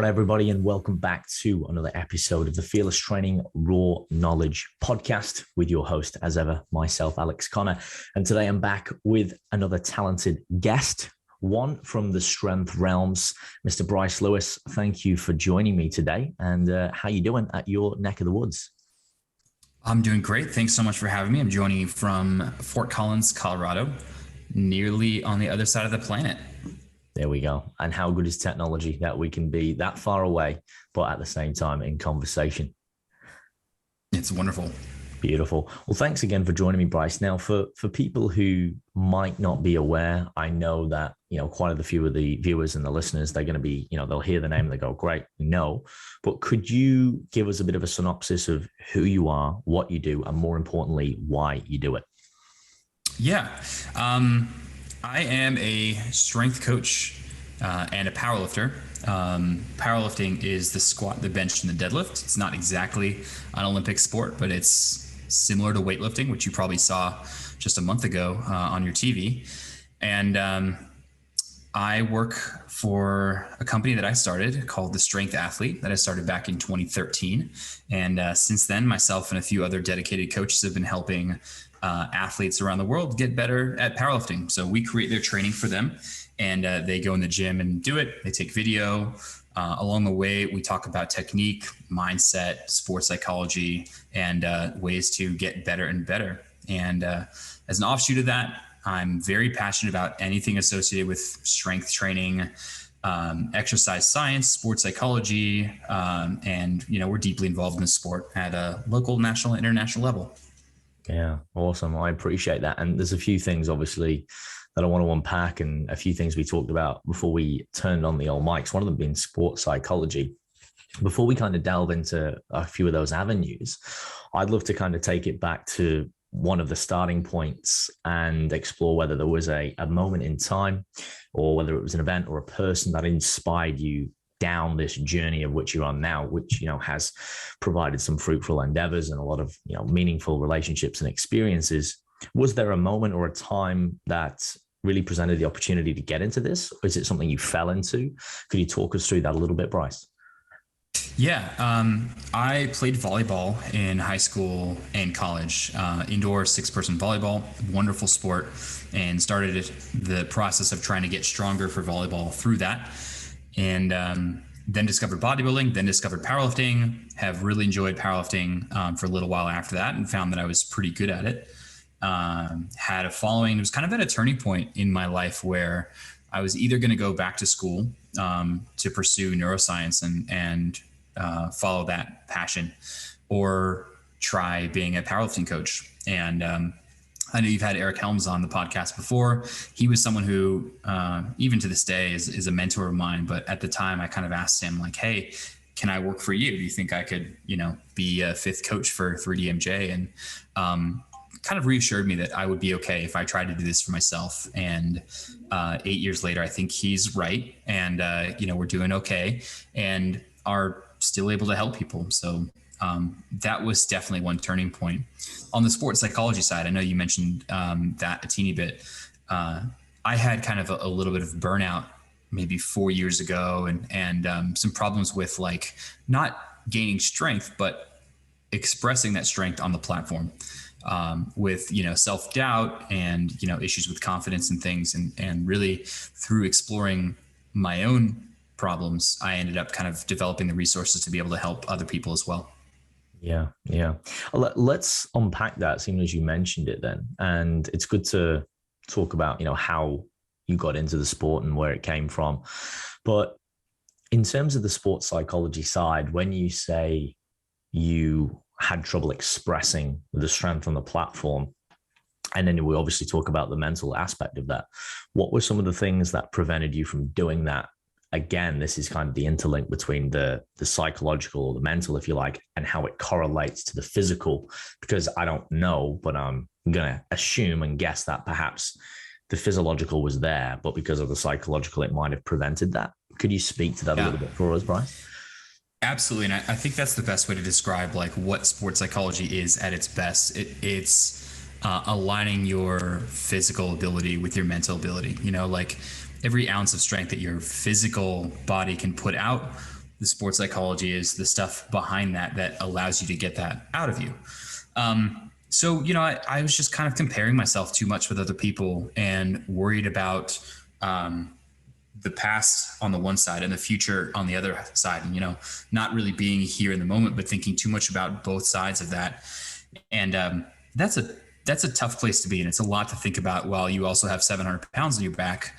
on, everybody, and welcome back to another episode of the Fearless Training Raw Knowledge podcast with your host, as ever, myself, Alex Connor. And today I'm back with another talented guest, one from the strength realms, Mr. Bryce Lewis. Thank you for joining me today. And how you doing at your neck of the woods? I'm doing great. Thanks so much for having me. I'm joining you from Fort Collins, Colorado, nearly on the other side of the planet. There we go. And how good is technology that we can be that far away, but at the same time in conversation? It's wonderful. Beautiful. Well, thanks again for joining me, Bryce. Now, for people who might not be aware, I know that, quite a few of the viewers and the listeners, they're going to be, they'll hear the name and they go, great, we know. But could you give us a bit of a synopsis of who you are, what you do, and more importantly, why you do it? Yeah. I am a strength coach and a powerlifter. Powerlifting is the squat, the bench, and the deadlift. It's not exactly an Olympic sport, but it's similar to weightlifting, which you probably saw just a month ago on your TV. And I work for a company that I started called The Strength Athlete that I started back in 2013. And since then, myself and a few other dedicated coaches have been helping athletes around the world get better at powerlifting. So we create their training for them, and they go in the gym and do it. They take video. Along the way, we talk about technique, mindset, sports psychology, and ways to get better and better. And as an offshoot of that, I'm very passionate about anything associated with strength training, exercise science, sports psychology, and we're deeply involved in the sport at a local, national, and international level. Yeah, awesome. I appreciate that. And there's a few things, obviously, that I want to unpack, and a few things we talked about before we turned on the old mics, one of them being sports psychology. Before we kind of delve into a few of those avenues, I'd love to kind of take it back to one of the starting points and explore whether there was a moment in time, or whether it was an event or a person that inspired you down this journey of which you're on now, which, has provided some fruitful endeavors and a lot of, meaningful relationships and experiences. Was there a moment or a time that really presented the opportunity to get into this? Or is it something you fell into? Could you talk us through that a little bit, Bryce? Yeah. I played volleyball in high school and college, indoor 6-person volleyball, wonderful sport, and started the process of trying to get stronger for volleyball through that. And then discovered bodybuilding, then discovered powerlifting, have really enjoyed powerlifting for a little while after that, and found that I was pretty good at it. Had a following. It was kind of at a turning point in my life where I was either going to go back to school to pursue neuroscience and follow that passion, or try being a powerlifting coach. And I know you've had Eric Helms on the podcast before. He was someone who, even to this day, is a mentor of mine. But at the time, I kind of asked him, like, hey, can I work for you? Do you think I could, be a fifth coach for 3DMJ? And kind of reassured me that I would be okay if I tried to do this for myself. And 8 years later, I think he's right. And, we're doing okay and are still able to help people. So that was definitely one turning point. On the sports psychology side, I know you mentioned that a teeny bit. I had kind of a little bit of burnout maybe 4 years ago, and some problems with not gaining strength, but expressing that strength on the platform, with, self-doubt and, issues with confidence and things. And really through exploring my own problems, I ended up kind of developing the resources to be able to help other people as well. Yeah. Let's unpack that, seeing as you mentioned it then. And it's good to talk about, how you got into the sport and where it came from. But in terms of the sports psychology side, when you say you had trouble expressing the strength on the platform, and then we obviously talk about the mental aspect of that, what were some of the things that prevented you from doing that? Again, this is kind of the interlink between the psychological or the mental, if you like, and how it correlates to the physical, because I don't know, but I'm going to assume and guess that perhaps the physiological was there, but because of the psychological, it might have prevented that. Could you speak to that a little bit for us, Bryce? Absolutely. And I think that's the best way to describe what sports psychology is at its best. It's aligning your physical ability with your mental ability. Every ounce of strength that your physical body can put out the sports psychology is the stuff behind that allows you to get that out of you. So, I was just kind of comparing myself too much with other people and worried about the past on the one side and the future on the other side. And, not really being here in the moment, but thinking too much about both sides of that. And that's a tough place to be in. It's a lot to think about while you also have 700 pounds on your back.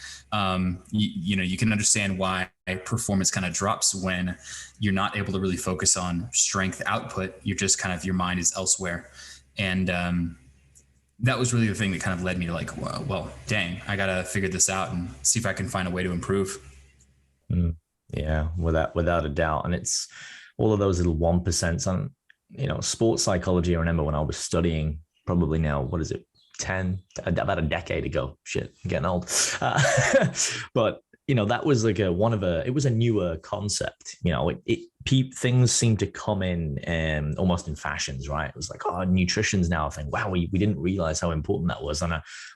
You can understand why performance kind of drops when you're not able to really focus on strength output. You're just kind of, your mind is elsewhere. And that was really the thing that kind of led me to like, well, dang, I got to figure this out and see if I can find a way to improve. Yeah, without a doubt. And it's all of those little 1% on, sports psychology. I remember when I was studying, probably now, what is it? About a decade ago. Shit, I'm getting old. But that was like it was a newer concept. Things seem to come in almost in fashions, right? It was like, oh, nutrition's now a thing. Wow, we didn't realize how important that was. And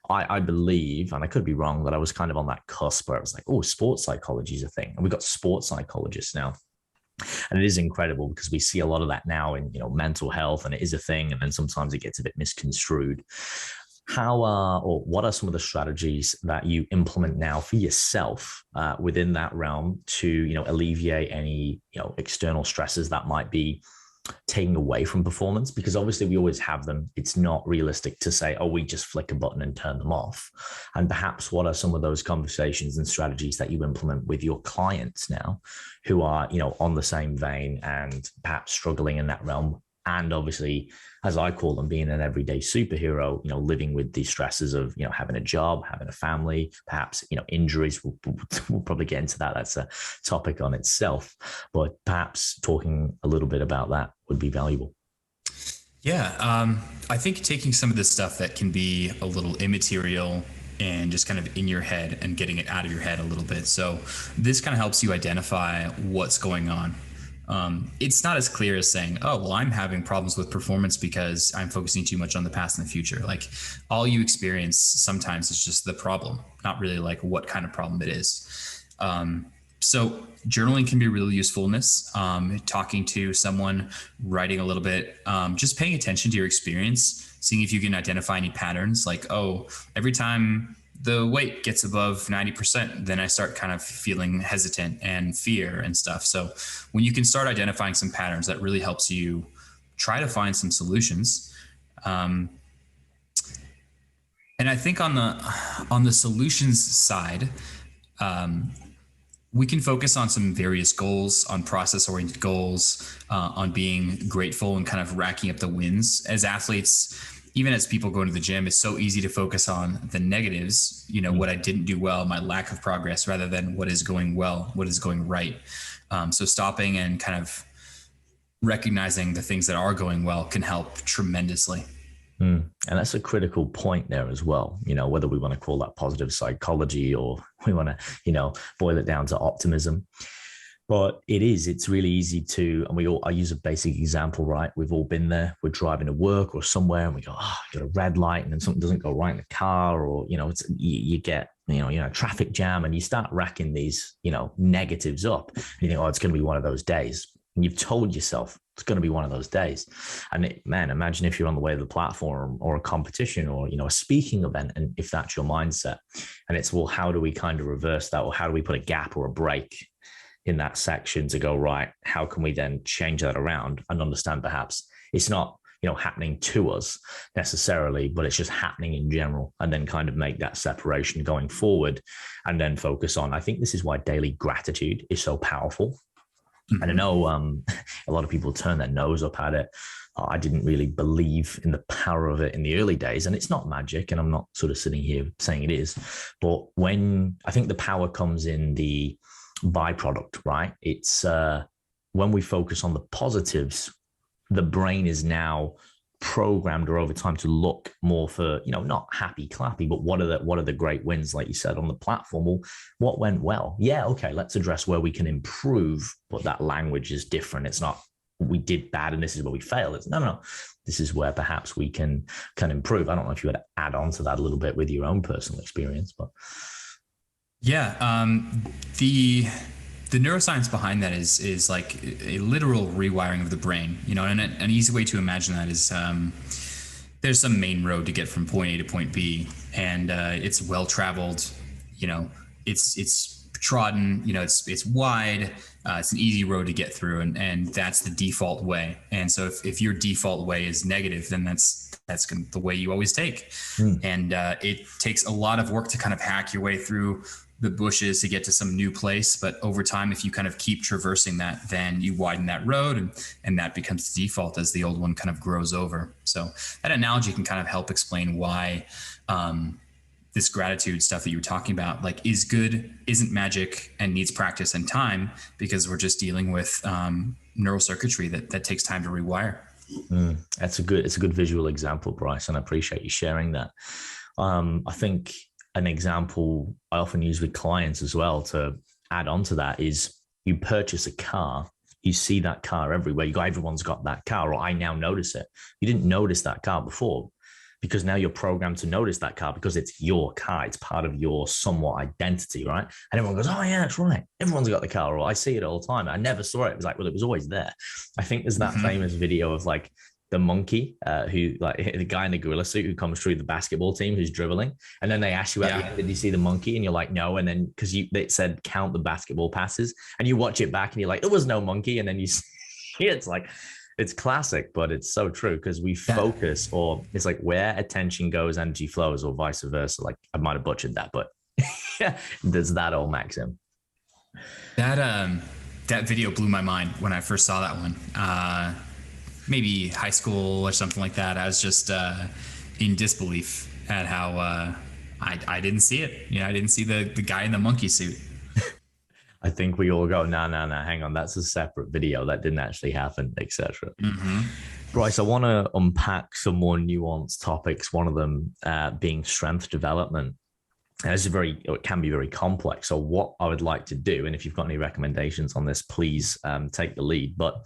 I believe, and I could be wrong, that I was kind of on that cusp where I was like, oh, sports psychology is a thing. And we've got sports psychologists now. And it is incredible because we see a lot of that now in, mental health, and it is a thing. And then sometimes it gets a bit misconstrued. What are some of the strategies that you implement now for yourself within that realm to, alleviate any, external stresses that might be taking away from performance? Because obviously we always have them. It's not realistic to say, oh, we just flick a button and turn them off. And perhaps what are some of those conversations and strategies that you implement with your clients now who are, on the same vein and perhaps struggling in that realm? And obviously, as I call them, being an everyday superhero, living with the stresses of, having a job, having a family, perhaps, injuries. We'll probably get into that. That's a topic on itself. But perhaps talking a little bit about that would be valuable. Yeah. I think taking some of this stuff that can be a little immaterial and just kind of in your head and getting it out of your head a little bit. So this kind of helps you identify what's going on. It's not as clear as saying, oh, well, I'm having problems with performance because I'm focusing too much on the past and the future. Like, all you experience sometimes is just the problem, not really like what kind of problem it is. So journaling can be really useful in this. Talking to someone, writing a little bit, just paying attention to your experience, seeing if you can identify any patterns. Like, oh, every time the weight gets above 90%, then I start kind of feeling hesitant and fear and stuff. So when you can start identifying some patterns, that really helps you try to find some solutions. And I think on the solutions side, we can focus on some various goals, on process-oriented goals, on being grateful and kind of racking up the wins. As athletes, even as people go into the gym, it's so easy to focus on the negatives, what I didn't do well, my lack of progress, rather than what is going well, what is going right. So stopping and kind of recognizing the things that are going well can help tremendously. And that's a critical point there as well, whether we want to call that positive psychology or we want to, boil it down to optimism. But it's really easy to, and I use a basic example, right? We've all been there. We're driving to work or somewhere and we go, got a red light, and then something doesn't go right in the car, or, you get, traffic jam, and you start racking these, negatives up. And you think, it's going to be one of those days. And you've told yourself it's going to be one of those days. And imagine if you're on the way to the platform or a competition or, a speaking event, and if that's your mindset, and it's, well, how do we kind of reverse that? Or how do we put a gap or a break in that section to go, right, how can we then change that around and understand perhaps it's not, happening to us necessarily, but it's just happening in general, and then kind of make that separation going forward and then focus on. I think this is why daily gratitude is so powerful. Mm-hmm. And I know a lot of people turn their nose up at it. I didn't really believe in the power of it in the early days, and it's not magic, and I'm not sort of sitting here saying it is, but when I think the power comes in the byproduct, right? It's when we focus on the positives, the brain is now programmed or over time to look more for, not happy clappy, but what are the great wins, like you said, on the platform? Well, what went well? Yeah, okay, let's address where we can improve, but that language is different. It's not we did bad and this is where we failed. It's no, this is where perhaps we can improve. I don't know if you had to add on to that a little bit with your own personal experience, but yeah, the neuroscience behind that is like a literal rewiring of the brain, you know, and an easy way to imagine that is, there's some main road to get from point A to point B, and it's well traveled, you know, it's trodden, you know, it's wide, it's an easy road to get through, and that's the default way. And so if your default way is negative, then that's the way you always take. And it takes a lot of work to kind of hack your way through the bushes to get to some new place. But over time, if you kind of keep traversing that, then you widen that road, and that becomes the default as the old one kind of grows over. So that analogy can kind of help explain why this gratitude stuff that you were talking about, like, is good, isn't magic, and needs practice and time, because we're just dealing with neural circuitry that takes time to rewire. It's a good visual example, Bryce, and I appreciate you sharing that. I think an example I often use with clients as well to add on to that is, you purchase a car, you see that car everywhere. You go, everyone's got that car, or I now notice it. You didn't notice that car before, because now you're programmed to notice that car because it's your car. It's part of your somewhat identity, right? And everyone goes, oh yeah, that's right. Everyone's got the car, or I see it all the time. I never saw it. It was like, well, it was always there. I think there's that famous video of like the monkey who, like, the guy in the gorilla suit who comes through the basketball team who's dribbling, and then they ask you at the end, did you see the monkey? And you're like, no. And then because it said count the basketball passes, and you watch it back and you're like, there was no monkey. And then you see it's like, it's classic, but it's so true, because we focus, or it's like where attention goes, energy flows, or vice versa. Like, I might have butchered that, but there's that old maxim. That video blew my mind when I first saw that one. Maybe high school or something like that. I was just in disbelief at how I didn't see it. You know, I didn't see the guy in the monkey suit. I think we all go, no, hang on, that's a separate video. That didn't actually happen, etc. Bryce, I want to unpack some more nuanced topics. One of them being strength development. And it can be very complex. So what I would like to do, and if you've got any recommendations on this, please take the lead. But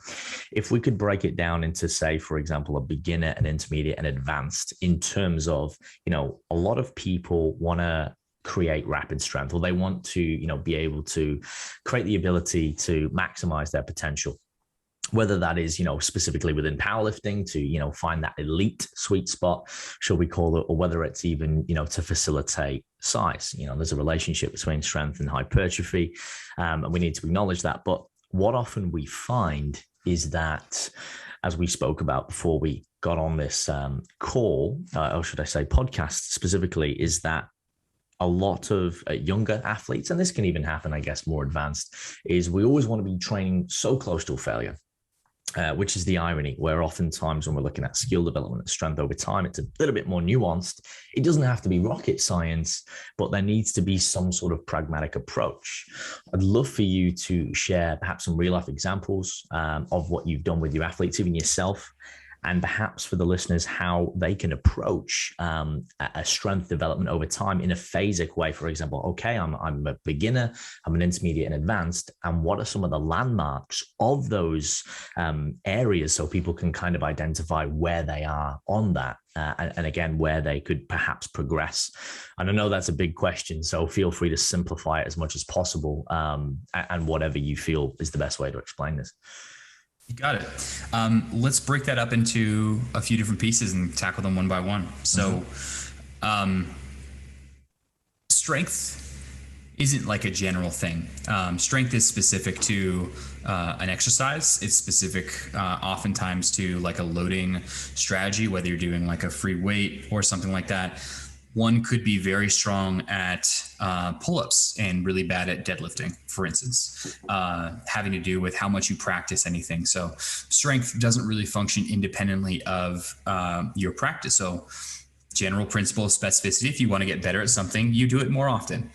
if we could break it down into, say, for example, a beginner, an intermediate, and advanced, in terms of, you know, a lot of people want to create rapid strength, or they want to, you know, be able to create the ability to maximize their potential, whether that is, you know, specifically within powerlifting to, you know, find that elite sweet spot, shall we call it, or whether it's even, you know, to facilitate size. You know, there's a relationship between strength and hypertrophy, and we need to acknowledge that. But what often we find is that, as we spoke about before we got on this call, or should I say podcast specifically, is that a lot of younger athletes, and this can even happen, I guess, more advanced, is we always want to be training so close to a failure, which is the irony, where oftentimes when we're looking at skill development and strength over time, it's a little bit more nuanced. It doesn't have to be rocket science, but there needs to be some sort of pragmatic approach. I'd love for you to share perhaps some real life examples of what you've done with your athletes, even yourself, and perhaps for the listeners, how they can approach a strength development over time in a phasic way. For example, okay, I'm a beginner, I'm an intermediate and advanced, and what are some of the landmarks of those areas, so people can kind of identify where they are on that, and again, where they could perhaps progress. And I know that's a big question, so feel free to simplify it as much as possible, and whatever you feel is the best way to explain this. You got it. Let's break that up into a few different pieces and tackle them one by one. So, strength isn't like a general thing. Strength is specific to an exercise. It's specific oftentimes to like a loading strategy, whether you're doing like a free weight or something like that. One could be very strong at pull-ups and really bad at deadlifting, for instance, having to do with how much you practice anything. So strength doesn't really function independently of your practice. So general principle of specificity, if you want to get better at something, you do it more often.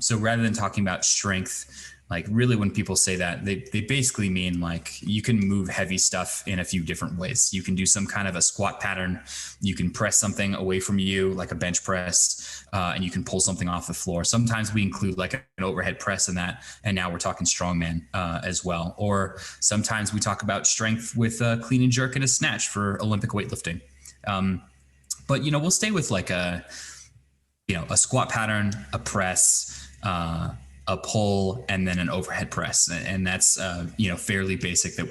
So rather than talking about strength, like really when people say that, they basically mean like you can move heavy stuff in a few different ways. You can do some kind of a squat pattern. You can press something away from you, like a bench press, and you can pull something off the floor. Sometimes we include like an overhead press in that, and now we're talking strongman as well. Or sometimes we talk about strength with a clean and jerk and a snatch for Olympic weightlifting. But, you know, we'll stay with like a squat pattern, a press, a pull, and then an overhead press. And that's, fairly basic that,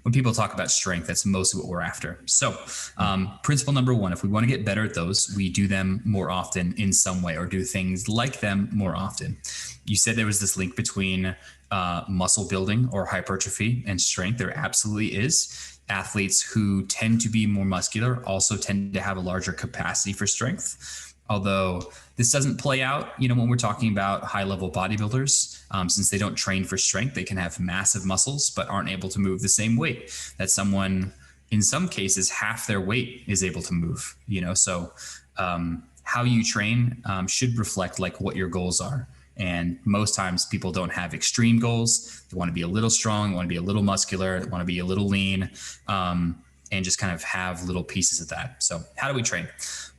when people talk about strength, that's mostly what we're after. So principle number one, if we want to get better at those, we do them more often in some way, or do things like them more often. You said there was this link between muscle building or hypertrophy and strength. There absolutely is. Athletes who tend to be more muscular also tend to have a larger capacity for strength. Although this doesn't play out, when we're talking about high level bodybuilders, since they don't train for strength, they can have massive muscles, but aren't able to move the same weight that someone, in some cases, half their weight is able to move, So how you train should reflect like what your goals are. And most times people don't have extreme goals. They want to be a little strong, they want to be a little muscular, they want to be a little lean, and just kind of have little pieces of that. So how do we train?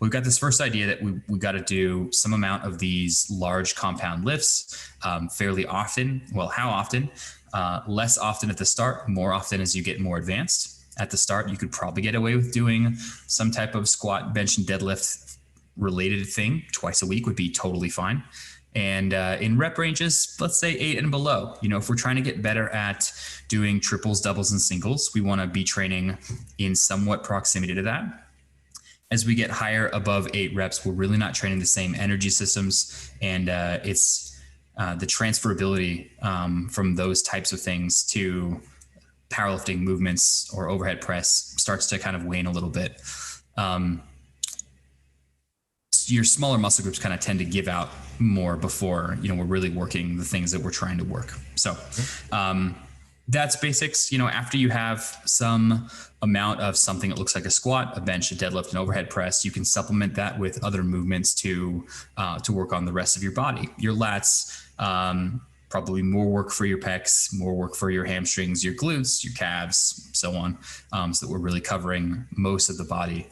We've got this first idea that we got to do some amount of these large compound lifts fairly often. Well, how often? Less often at the start, more often as you get more advanced. At the start, you could probably get away with doing some type of squat, bench, and deadlift related thing twice a week would be totally fine. And in rep ranges, let's say 8 and below, if we're trying to get better at doing triples, doubles, and singles, we want to be training in somewhat proximity to that. As we get higher above 8 reps, we're really not training the same energy systems. And it's the transferability from those types of things to powerlifting movements or overhead press starts to kind of wane a little bit. Your smaller muscle groups kind of tend to give out more before, we're really working the things that we're trying to work. So that's basics. After you have some amount of something that looks like a squat, a bench, a deadlift, an overhead press, you can supplement that with other movements to work on the rest of your body. Your lats, probably more work for your pecs, more work for your hamstrings, your glutes, your calves, so on. So that we're really covering most of the body.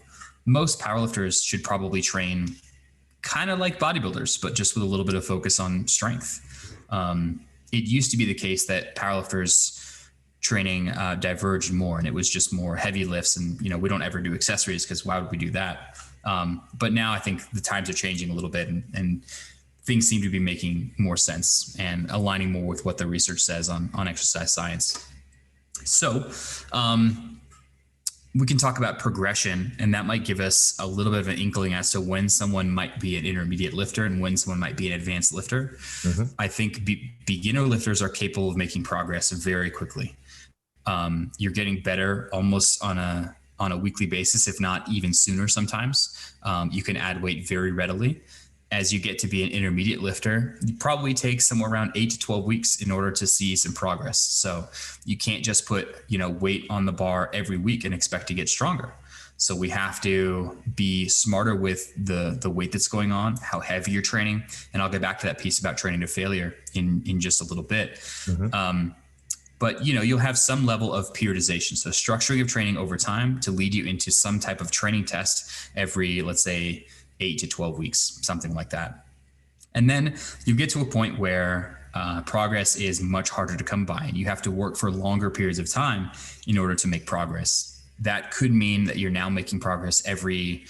Most powerlifters should probably train kind of like bodybuilders, but just with a little bit of focus on strength. It used to be the case that powerlifters training diverged more, and it was just more heavy lifts. And, we don't ever do accessories because why would we do that? But now I think the times are changing a little bit, and things seem to be making more sense and aligning more with what the research says on exercise science. So, we can talk about progression, and that might give us a little bit of an inkling as to when someone might be an intermediate lifter and when someone might be an advanced lifter. Mm-hmm. I think beginner lifters are capable of making progress very quickly. You're getting better almost on a weekly basis, if not even sooner sometimes. You can add weight very readily. As you get to be an intermediate lifter, you probably take somewhere around 8 to 12 weeks in order to see some progress. So you can't just put, weight on the bar every week and expect to get stronger. So we have to be smarter with the weight that's going on, how heavy you're training. And I'll get back to that piece about training to failure in just a little bit. Mm-hmm. But you'll have some level of periodization. So structuring of training over time to lead you into some type of training test every, let's say, 8 to 12 weeks, something like that. And then you get to a point where progress is much harder to come by, and you have to work for longer periods of time in order to make progress. That could mean that you're now making progress every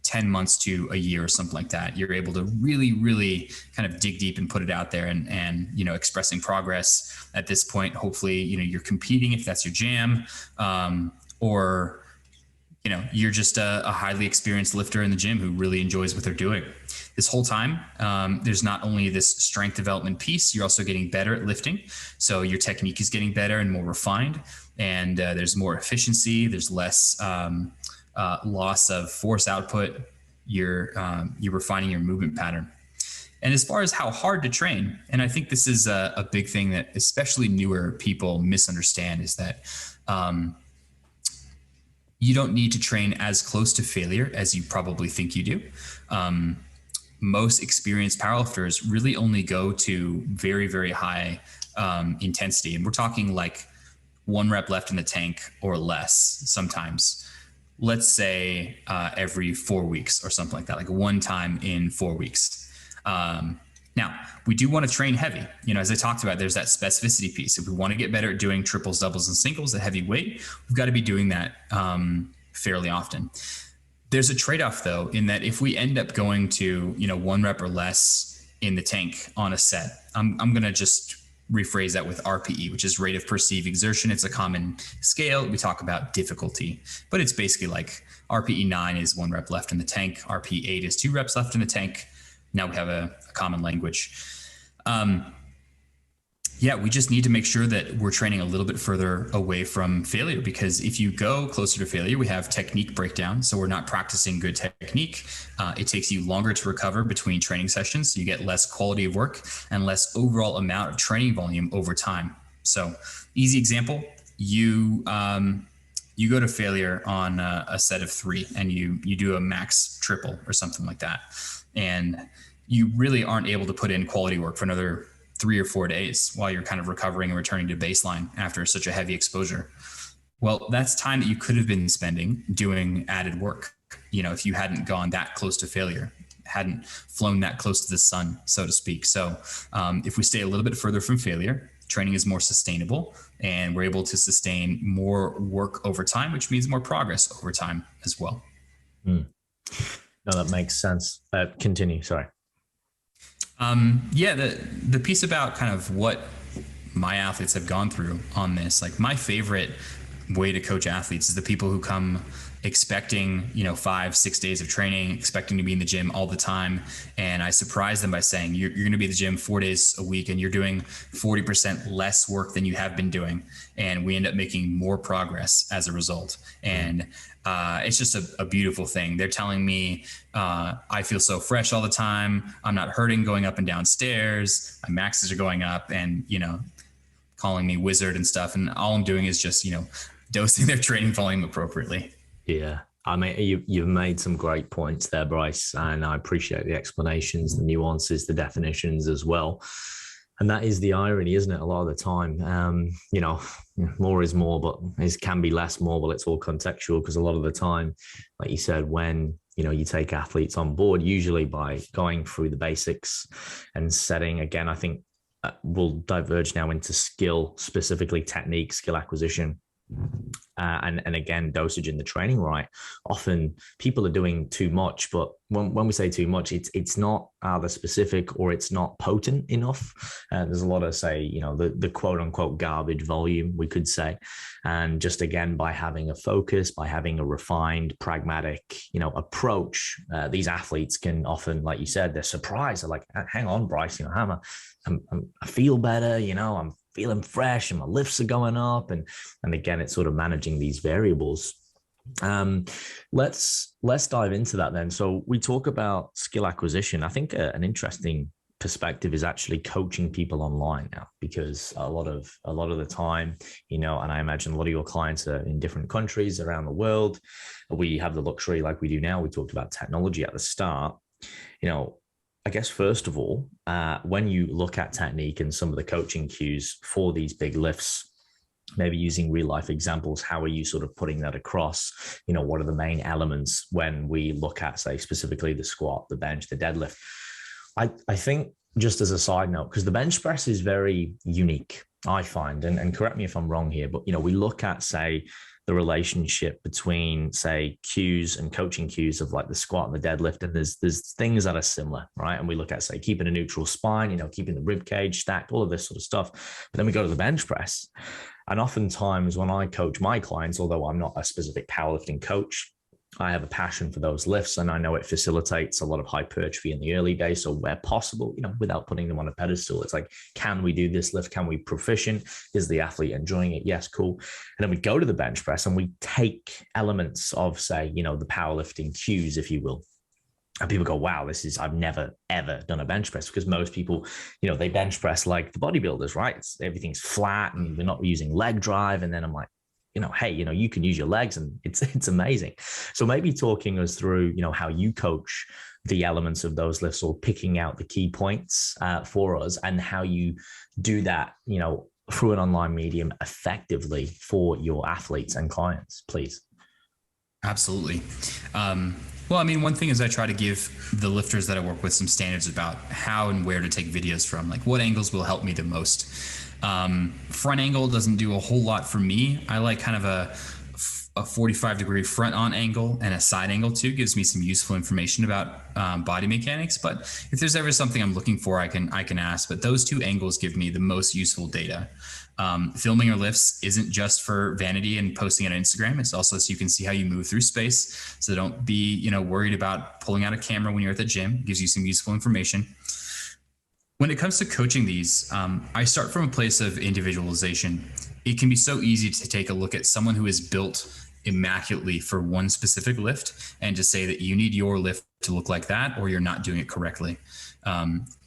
10 months to a year or something like that. You're able to really, really kind of dig deep and put it out there and expressing progress at this point. Hopefully, you're competing if that's your jam, or you're just a highly experienced lifter in the gym who really enjoys what they're doing. This whole time, there's not only this strength development piece, you're also getting better at lifting. So your technique is getting better and more refined, and there's more efficiency. There's less loss of force output. You're refining your movement pattern. And as far as how hard to train, and I think this is a big thing that especially newer people misunderstand, is that you don't need to train as close to failure as you probably think you do. Most experienced powerlifters really only go to very, very high intensity. And we're talking like 1 rep left in the tank or less sometimes. Let's say every 4 weeks or something like that, like one time in 4 weeks. Now, we do want to train heavy. As I talked about, there's that specificity piece. If we want to get better at doing triples, doubles, and singles at heavy weight, we've got to be doing that fairly often. There's a trade-off, though, in that if we end up going to 1 rep or less in the tank on a set. I'm going to just rephrase that with RPE, which is rate of perceived exertion. It's a common scale. We talk about difficulty, but it's basically like RPE 9 is 1 rep left in the tank. RPE 8 is 2 reps left in the tank. Now we have a common language. Yeah, we just need to make sure that we're training a little bit further away from failure, because if you go closer to failure, we have technique breakdown. So we're not practicing good technique. It takes you longer to recover between training sessions. So you get less quality of work and less overall amount of training volume over time. So easy example, you go to failure on a set of 3 and you do a max triple or something like that. And you really aren't able to put in quality work for another 3 or 4 days while you're kind of recovering and returning to baseline after such a heavy exposure. Well, that's time that you could have been spending doing added work. You know, if you hadn't gone that close to failure, hadn't flown that close to the sun, so to speak. So if we stay a little bit further from failure, training is more sustainable and we're able to sustain more work over time, which means more progress over time as well. No, that makes sense. Continue. Sorry. Yeah, the piece about kind of what my athletes have gone through on this, like my favorite way to coach athletes is the people who come expecting, 5-6 days of training, expecting to be in the gym all the time. And I surprise them by saying, you're going to be at the gym 4 days a week and you're doing 40% less work than you have been doing. And we end up making more progress as a result. And it's just a beautiful thing. They're telling me, I feel so fresh all the time. I'm not hurting going up and down stairs. My maxes are going up and, calling me wizard and stuff. And all I'm doing is just, dosing their training volume appropriately. Yeah. I mean, you've made some great points there, Bryce, and I appreciate the explanations, the nuances, the definitions as well. And that is the irony, isn't it? A lot of the time, more is more, but it can be less more. Well, it's all contextual, because a lot of the time, like you said, when you take athletes on board, usually by going through the basics and setting, again, I think we'll diverge now into skill, specifically technique, skill acquisition. And again, dosage in the training, right? Often people are doing too much, but when we say too much, it's not either specific or it's not potent enough. There's a lot of, say, the quote unquote garbage volume, we could say. And just again, by having a focus, by having a refined, pragmatic, approach, these athletes can often, like you said, they're surprised. They're like, hang on, Bryce, I feel better, I'm feeling fresh and my lifts are going up. And again, it's sort of managing these variables. Let's dive into that then. So we talk about skill acquisition. I think an interesting perspective is actually coaching people online now, because a lot of the time, and I imagine a lot of your clients are in different countries around the world. We have the luxury, like we do now. We talked about technology at the start. I guess, first of all, when you look at technique and some of the coaching cues for these big lifts, maybe using real life examples, how are you sort of putting that across? What are the main elements when we look at, say, specifically the squat, the bench, the deadlift? I think, just as a side note, because the bench press is very unique, I find, and correct me if I'm wrong here, but, we look at, say, the relationship between, say, cues and coaching cues of like the squat and the deadlift. And there's things that are similar, right? And we look at, say, keeping a neutral spine, keeping the rib cage stacked, all of this sort of stuff. But then we go to the bench press. And oftentimes when I coach my clients, although I'm not a specific powerlifting coach, I have a passion for those lifts, and I know it facilitates a lot of hypertrophy in the early days. So where possible, without putting them on a pedestal, it's like, can we do this lift? Can we proficient? Is the athlete enjoying it? Yes, cool. And then we go to the bench press and we take elements of, say, the powerlifting cues, if you will. And people go, wow, I've never, ever done a bench press, because most people, they bench press like the bodybuilders, right? Everything's flat and they're not using leg drive. And then I'm like, hey, you can use your legs, and it's amazing. So maybe talking us through, how you coach the elements of those lifts, or picking out the key points for us, and how you do that, through an online medium effectively for your athletes and clients, please. Absolutely. Well, I mean, one thing is I try to give the lifters that I work with some standards about how and where to take videos from, like what angles will help me the most. Front angle doesn't do a whole lot for me. I like kind of a 45-degree front on angle and a side angle too gives me some useful information about body mechanics. But if there's ever something I'm looking for, I can ask. But those two angles give me the most useful data. Filming your lifts isn't just for vanity and posting it on Instagram. It's also so you can see how you move through space. So don't be, worried about pulling out a camera when you're at the gym. It gives you some useful information. When it comes to coaching these, I start from a place of individualization. It can be so easy to take a look at someone who is built immaculately for one specific lift and to say that you need your lift to look like that or you're not doing it correctly.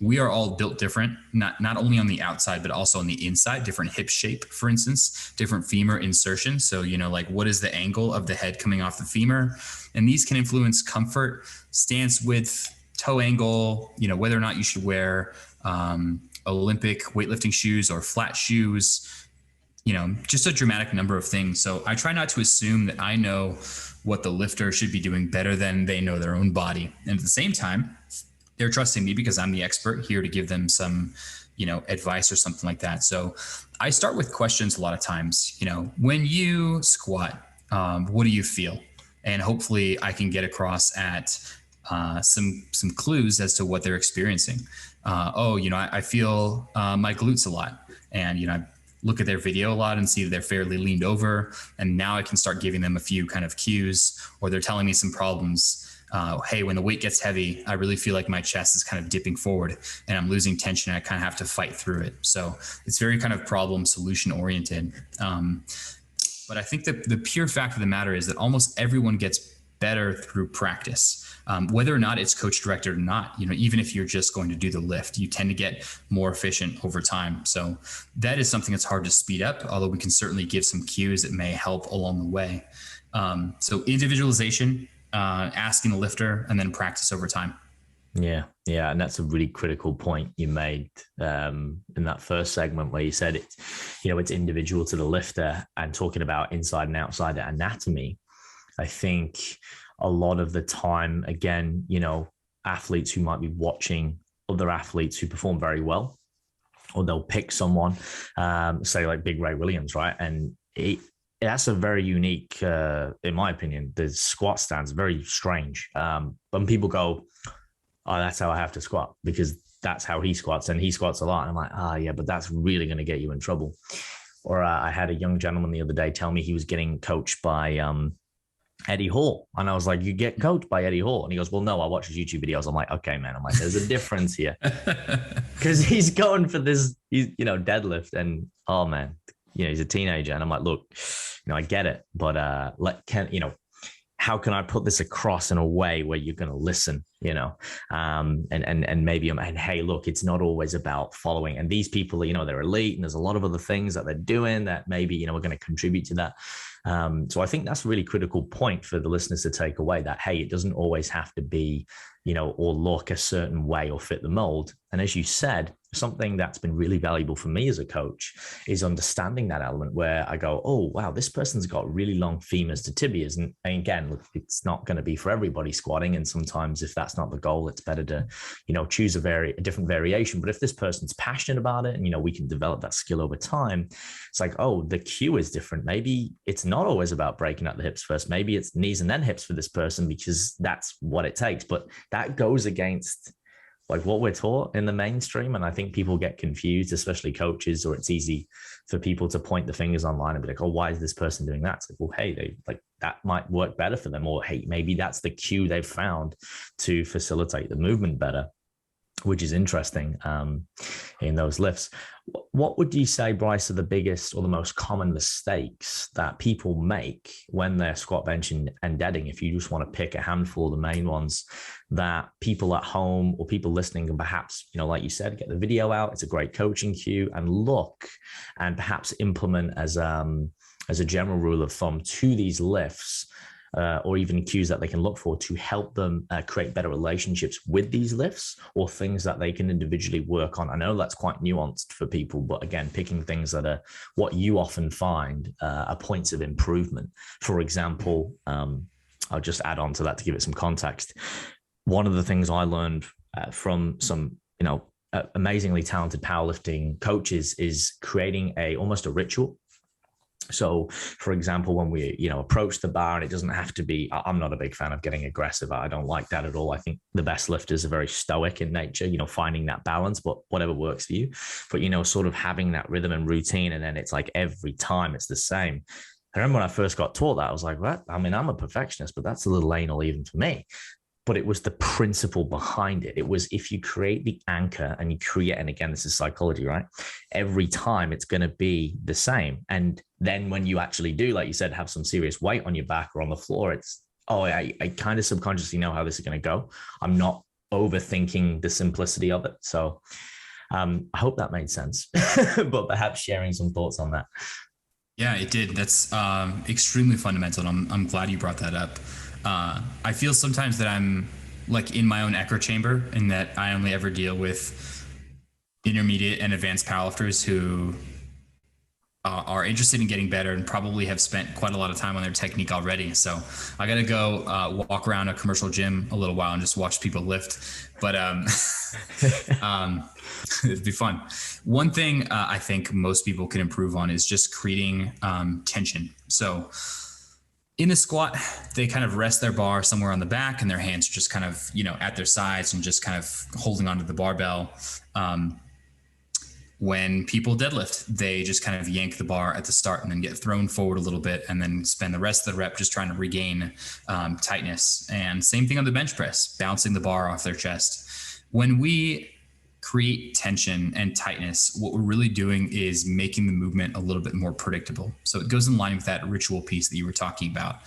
We are all built different, not only on the outside, but also on the inside, different hip shape, for instance, different femur insertion. So, like what is the angle of the head coming off the femur? And these can influence comfort, stance width, toe angle, whether or not you should wear Olympic weightlifting shoes or flat shoes, just a dramatic number of things. So I try not to assume that I know what the lifter should be doing better than they know their own body. And at the same time, they're trusting me because I'm the expert here to give them some, advice or something like that. So I start with questions a lot of times, when you squat, what do you feel? And hopefully I can get across at some clues as to what they're experiencing. I feel my glutes a lot, and I look at their video a lot and see that they're fairly leaned over, and now I can start giving them a few kind of cues, or they're telling me some problems. Hey, when the weight gets heavy, I really feel like my chest is kind of dipping forward and I'm losing tension. And I kind of have to fight through it. So it's very kind of problem solution oriented. But I think that the pure fact of the matter is that almost everyone gets better through practice. Whether or not it's coach directed or not, even if you're just going to do the lift, you tend to get more efficient over time. So that is something that's hard to speed up, although we can certainly give some cues that may help along the way. So individualization, asking the lifter, and then practice over time. Yeah. And that's a really critical point you made in that first segment where you said it's individual to the lifter, and talking about inside and outside anatomy. I think a lot of the time, again, athletes who might be watching other athletes who perform very well, or they'll pick someone, say like Big Ray Williams, right? And that's a very unique, in my opinion, the squat stance, very strange. When people go, oh, that's how I have to squat because that's how he squats and he squats a lot. And I'm like, yeah, but that's really going to get you in trouble. Or I had a young gentleman the other day tell me he was getting coached by Eddie Hall. And I was like, you get coached by Eddie Hall? And he goes, well, no, I watch his YouTube videos. I'm like, okay, man. I'm like, there's a difference here. Because he's going for this, deadlift. And, oh, man, he's a teenager. And I'm like, look, I get it. But how can I put this across in a way where you're going to listen, and maybe, and hey, look, it's not always about following. And these people, they're elite, and there's a lot of other things that they're doing that maybe, are going to contribute to that. So I think that's a really critical point for the listeners to take away, that, hey, it doesn't always have to be, or look a certain way or fit the mold. And as you said, something that's been really valuable for me as a coach is understanding that element where I go, oh, wow, this person's got really long femurs to tibias. And again, look, it's not going to be for everybody squatting. And sometimes if that's not the goal, it's better to, choose a different variation. But if this person's passionate about it and, we can develop that skill over time, it's like, oh, the cue is different. Maybe it's not always about breaking out the hips first. Maybe it's knees and then hips for this person because that's what it takes. But that goes against like what we're taught in the mainstream. And I think people get confused, especially coaches, or it's easy for people to point the fingers online and be like, oh, why is this person doing that? It's like, well, hey, that might work better for them. Or, hey, maybe that's the cue they've found to facilitate the movement better, which is interesting in those lifts. What would you say, Bryce, are the biggest or the most common mistakes that people make when they're squat, bench, and deading? If you just want to pick a handful of the main ones that people at home or people listening can perhaps, like you said, get the video out. It's a great coaching cue, and look and perhaps implement as a general rule of thumb to these lifts. Or even cues that they can look for to help them create better relationships with these lifts, or things that they can individually work on. I know that's quite nuanced for people, but again, picking things that are what you often find are points of improvement. For example, I'll just add on to that to give it some context. One of the things I learned from some, amazingly talented powerlifting coaches is creating almost a ritual So, for example, when we, approach the bar, and it doesn't have to be, I'm not a big fan of getting aggressive. I don't like that at all. I think the best lifters are very stoic in nature, finding that balance, but whatever works for you. But, sort of having that rhythm and routine, and then it's like every time it's the same. I remember when I first got taught that, I was like, what? I mean, I'm a perfectionist, but that's a little anal even for me. But it was the principle behind it. It was, if you create the anchor and you create, and again, this is psychology, right? Every time it's going to be the same. And then when you actually do, like you said, have some serious weight on your back or on the floor, it's, I kind of subconsciously know how this is going to go. I'm not overthinking the simplicity of it. So I hope that made sense, but perhaps sharing some thoughts on that. Yeah, it did. That's extremely fundamental. And I'm glad you brought that up. I feel sometimes that I'm like in my own echo chamber, and that I only ever deal with intermediate and advanced powerlifters who are interested in getting better and probably have spent quite a lot of time on their technique already. So I got to go walk around a commercial gym a little while and just watch people lift. But it'd be fun. One thing I think most people can improve on is just creating tension. So in a squat, they kind of rest their bar somewhere on the back, and their hands are just kind of, at their sides and just kind of holding onto the barbell. When people deadlift, they just kind of yank the bar at the start and then get thrown forward a little bit, and then spend the rest of the rep just trying to regain tightness. And same thing on the bench press, bouncing the bar off their chest. When we create tension and tightness, what we're really doing is making the movement a little bit more predictable. So it goes in line with that ritual piece that you were talking about.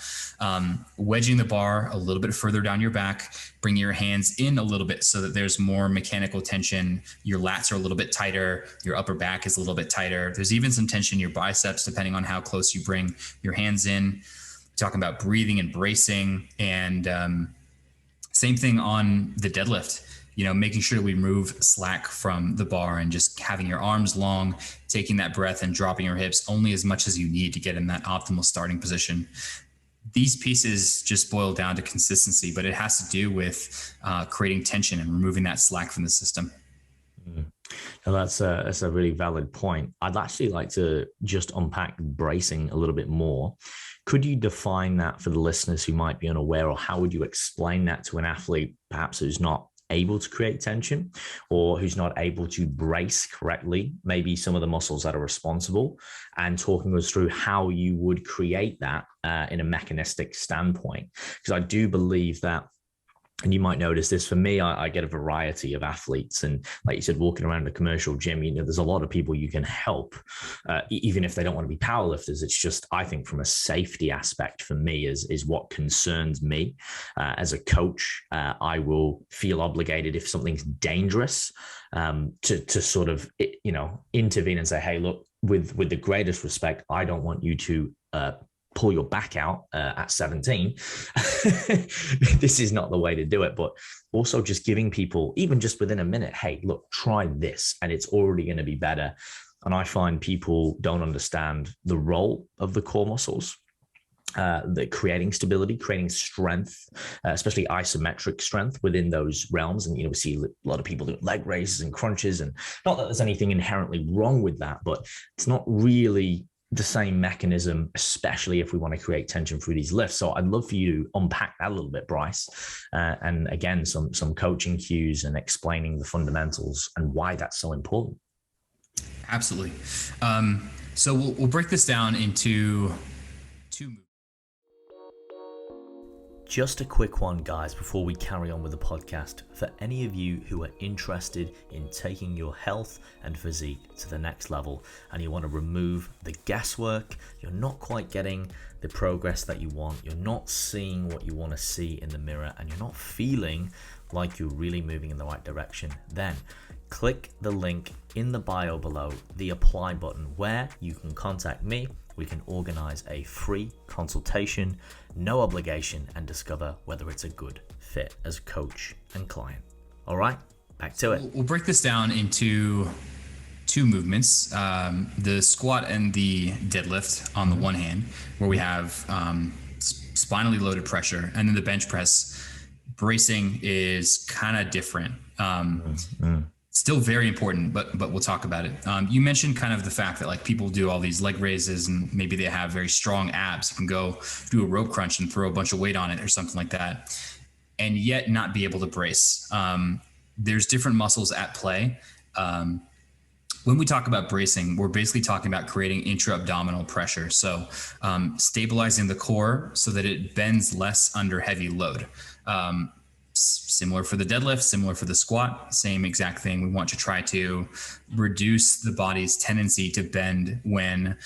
Wedging the bar a little bit further down your back, bring your hands in a little bit so that there's more mechanical tension. Your lats are a little bit tighter. Your upper back is a little bit tighter. There's even some tension in your biceps, depending on how close you bring your hands in. We're talking about breathing and bracing, and same thing on the deadlift. Making sure that we remove slack from the bar and just having your arms long, taking that breath and dropping your hips only as much as you need to get in that optimal starting position. These pieces just boil down to consistency, but it has to do with creating tension and removing that slack from the system. Now that's a really valid point. I'd actually like to just unpack bracing a little bit more. Could you define that for the listeners who might be unaware, or how would you explain that to an athlete, perhaps who's not able to create tension, or who's not able to brace correctly, maybe some of the muscles that are responsible, and talking us through how you would create that in a mechanistic standpoint? Because I do believe that, and you might notice this, for me, I get a variety of athletes. And like you said, walking around a commercial gym, there's a lot of people you can help, even if they don't want to be powerlifters. It's just, I think from a safety aspect for me is what concerns me. As a coach, I will feel obligated if something's dangerous to sort of, intervene and say, hey, look, with the greatest respect, I don't want you to pull your back out at 17. This is not the way to do it. But also just giving people, even just within a minute, hey, look, try this, and it's already going to be better. And I find people don't understand the role of the core muscles, the creating stability, creating strength, especially isometric strength within those realms. And, we see a lot of people doing leg raises and crunches, and not that there's anything inherently wrong with that, but it's not really the same mechanism, especially if we want to create tension through these lifts. So I'd love for you to unpack that a little bit, Bryce. And again, some coaching cues and explaining the fundamentals and why that's so important. Absolutely. So we'll break this down into two movements. Just a quick one, guys, before we carry on with the podcast. For any of you who are interested in taking your health and physique to the next level, and you want to remove the guesswork, you're not quite getting the progress that you want, you're not seeing what you want to see in the mirror, and you're not feeling like you're really moving in the right direction, then click the link in the bio below, the apply button, where you can contact me. We can organize a free consultation, no obligation, and discover whether it's a good fit as coach and client. All right, back to it. We'll break this down into two movements, the squat and the deadlift on the one hand, where we have spinally loaded pressure, and then the bench press bracing is kind of different. Still very important, but we'll talk about it. You mentioned kind of the fact that like people do all these leg raises and maybe they have very strong abs. You can go do a rope crunch and throw a bunch of weight on it or something like that, and yet not be able to brace. There's different muscles at play. When we talk about bracing, we're basically talking about creating intra-abdominal pressure. So stabilizing the core so that it bends less under heavy load. Similar for the deadlift, similar for the squat, same exact thing. We want to try to reduce the body's tendency to bend when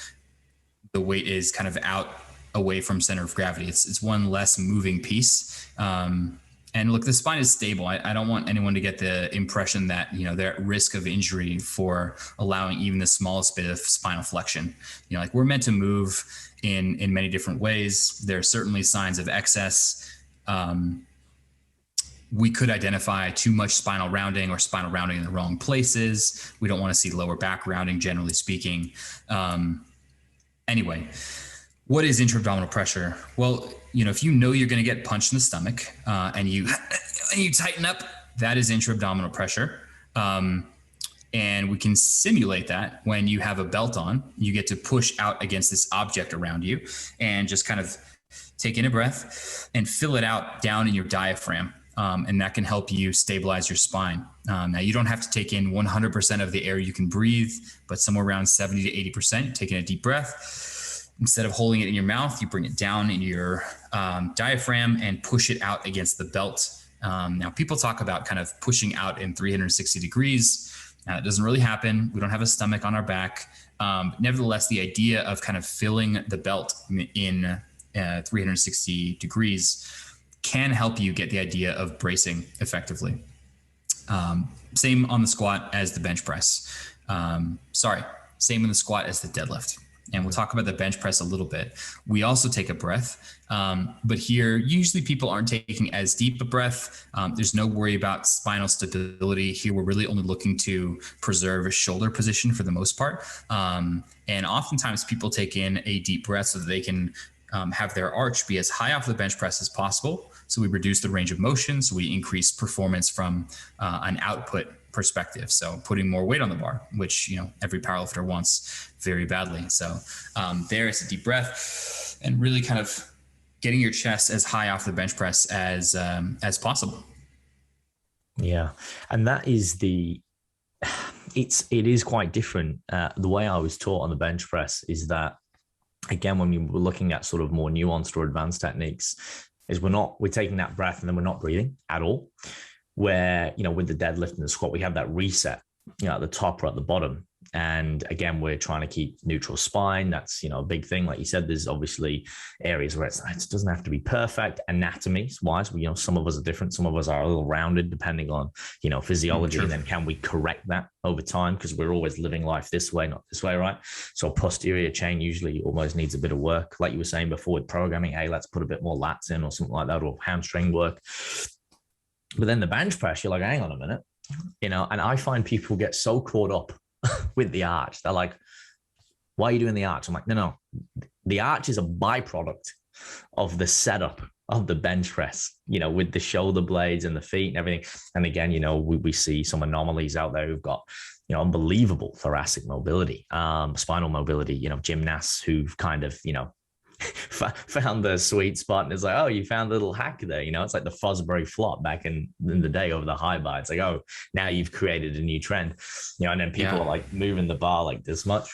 the weight is kind of out away from center of gravity. It's one less moving piece. And look, the spine is stable. I don't want anyone to get the impression that, they're at risk of injury for allowing even the smallest bit of spinal flexion. Like we're meant to move in many different ways. There are certainly signs of excess. We could identify too much spinal rounding or spinal rounding in the wrong places. We don't want to see lower back rounding, generally speaking. Anyway, what is intra-abdominal pressure? Well, if you're going to get punched in the stomach and you tighten up, that is intra-abdominal pressure. And we can simulate that when you have a belt on. You get to push out against this object around you and just kind of take in a breath and fill it out down in your diaphragm. And that can help you stabilize your spine. Now, you don't have to take in 100% of the air you can breathe, but somewhere around 70 to 80%, taking a deep breath. Instead of holding it in your mouth, you bring it down in your diaphragm and push it out against the belt. Now, people talk about kind of pushing out in 360 degrees. It doesn't really happen. We don't have a stomach on our back. Nevertheless, the idea of kind of filling the belt in 360 degrees can help you get the idea of bracing effectively. Same on the squat as the bench press. Same in the squat as the deadlift. And we'll talk about the bench press a little bit. We also take a breath, but here, usually people aren't taking as deep a breath. There's no worry about spinal stability. Here, we're really only looking to preserve a shoulder position for the most part. And oftentimes people take in a deep breath so that they can have their arch be as high off the bench press as possible. So we reduce the range of motion. So we increase performance from an output perspective. So putting more weight on the bar, which, every powerlifter wants very badly. So there's a deep breath and really kind of getting your chest as high off the bench press as possible. Yeah. And that is it is quite different. The way I was taught on the bench press is that, again, when we were looking at sort of more nuanced or advanced techniques, is we're taking that breath and then we're not breathing at all. Where, with the deadlift and the squat, we have that reset, at the top or at the bottom. And again, we're trying to keep neutral spine. That's, a big thing. Like you said, there's obviously areas where it doesn't have to be perfect anatomy wise. Some of us are different. Some of us are a little rounded depending on, physiology. Sure. And then can we correct that over time? Because we're always living life this way, not this way, right? So posterior chain usually almost needs a bit of work. Like you were saying before with programming, hey, let's put a bit more lats in or something like that, or hamstring work. But then the bench press, you're like, hang on a minute, and I find people get so caught up with the arch. They're like, why are you doing the arch? I'm like, no. The arch is a byproduct of the setup of the bench press, with the shoulder blades and the feet and everything. And again, we see some anomalies out there who've got, unbelievable thoracic mobility, spinal mobility, gymnasts who've kind of, found the sweet spot, and it's like, oh, you found a little hack there. It's like the Fosbury flop back in the day over the high bar. It's like, oh, now you've created a new trend, and then people are like moving the bar like this much.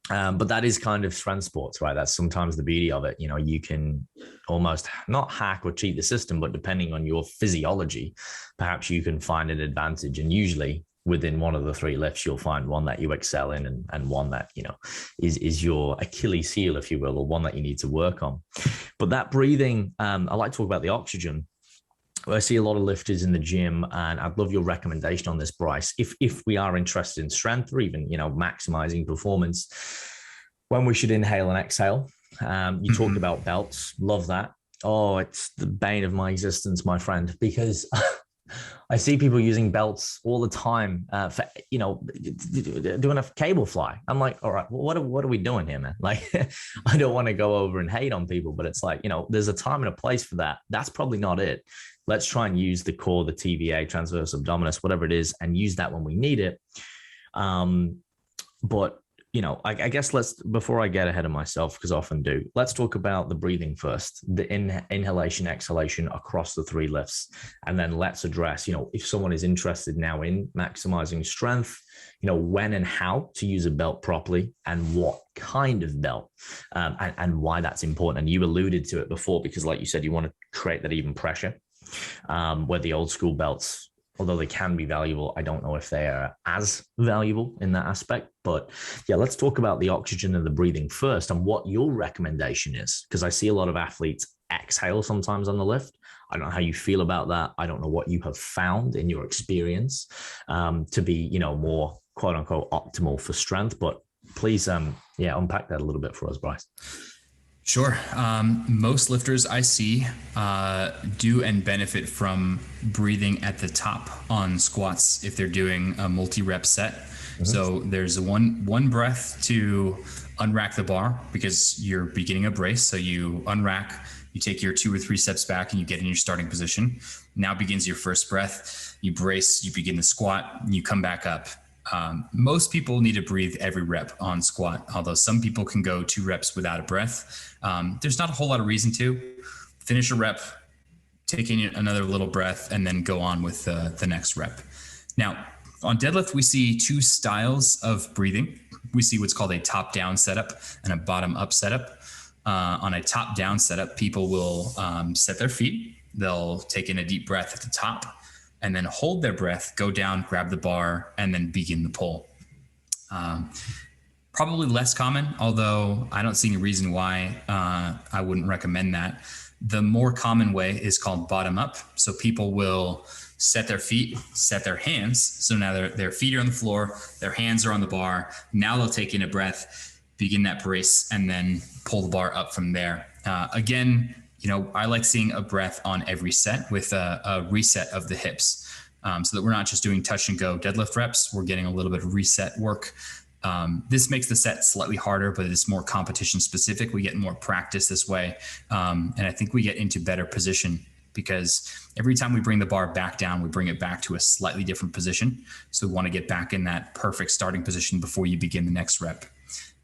But that is kind of strength sports, right? That's sometimes the beauty of it. You can almost not hack or cheat the system, but depending on your physiology, perhaps you can find an advantage. And usually within one of the three lifts, you'll find one that you excel in and one that, is your Achilles heel, if you will, or one that you need to work on. But that breathing, I like to talk about the oxygen. I see a lot of lifters in the gym, and I'd love your recommendation on this, Bryce. If we are interested in strength or even, maximizing performance, when we should inhale and exhale. You talked about belts. Love that. Oh, it's the bane of my existence, my friend, because I see people using belts all the time for, doing a cable fly. I'm like, all right, what are we doing here, man? Like, I don't want to go over and hate on people, but it's like, there's a time and a place for that. That's probably not it. let's try and use the core, the TVA, transverse abdominis, whatever it is, and use that when we need it. But I guess before I get ahead of myself, because I often do, let's talk about the breathing first, the inhalation, exhalation across the 3 lifts. And then let's address, if someone is interested now in maximizing strength, when and how to use a belt properly and what kind of belt, and why that's important. And you alluded to it before, because like you said, you want to create that even pressure, where the old school belts, although they can be valuable, I don't know if they are as valuable in that aspect. But yeah, let's talk about the oxygen and the breathing first and what your recommendation is. Because I see a lot of athletes exhale sometimes on the lift. I don't know how you feel about that. I don't know what you have found in your experience to be, more quote unquote optimal for strength. But please, unpack that a little bit for us, Bryce. Sure. Most lifters I see do and benefit from breathing at the top on squats if they're doing a multi-rep set. Mm-hmm. So there's one breath to unrack the bar because you're beginning a brace. So you unrack, you take your 2 or 3 steps back and you get in your starting position. Now begins your first breath. You brace, you begin the squat, and you come back up. Most people need to breathe every rep on squat, although some people can go 2 reps without a breath. There's not a whole lot of reason to. Finish a rep, take in another little breath, and then go on with the next rep. Now, on deadlift, we see 2 styles of breathing. We see what's called a top-down setup and a bottom-up setup. On a top-down setup, people will set their feet. They'll take in a deep breath at the top, and then hold their breath, go down, grab the bar, and then begin the pull. Probably less common, although I don't see any reason why I wouldn't recommend that. The more common way is called bottom up. So people will set their feet, set their hands. So now their feet are on the floor, their hands are on the bar. Now they'll take in a breath, begin that brace, and then pull the bar up from there. Again, I like seeing a breath on every set with a reset of the hips, so that we're not just doing touch and go deadlift reps. We're getting a little bit of reset work. This makes the set slightly harder, but it's more competition specific. We get more practice this way. And I think we get into better position because every time we bring the bar back down, we bring it back to a slightly different position. So we want to get back in that perfect starting position before you begin the next rep.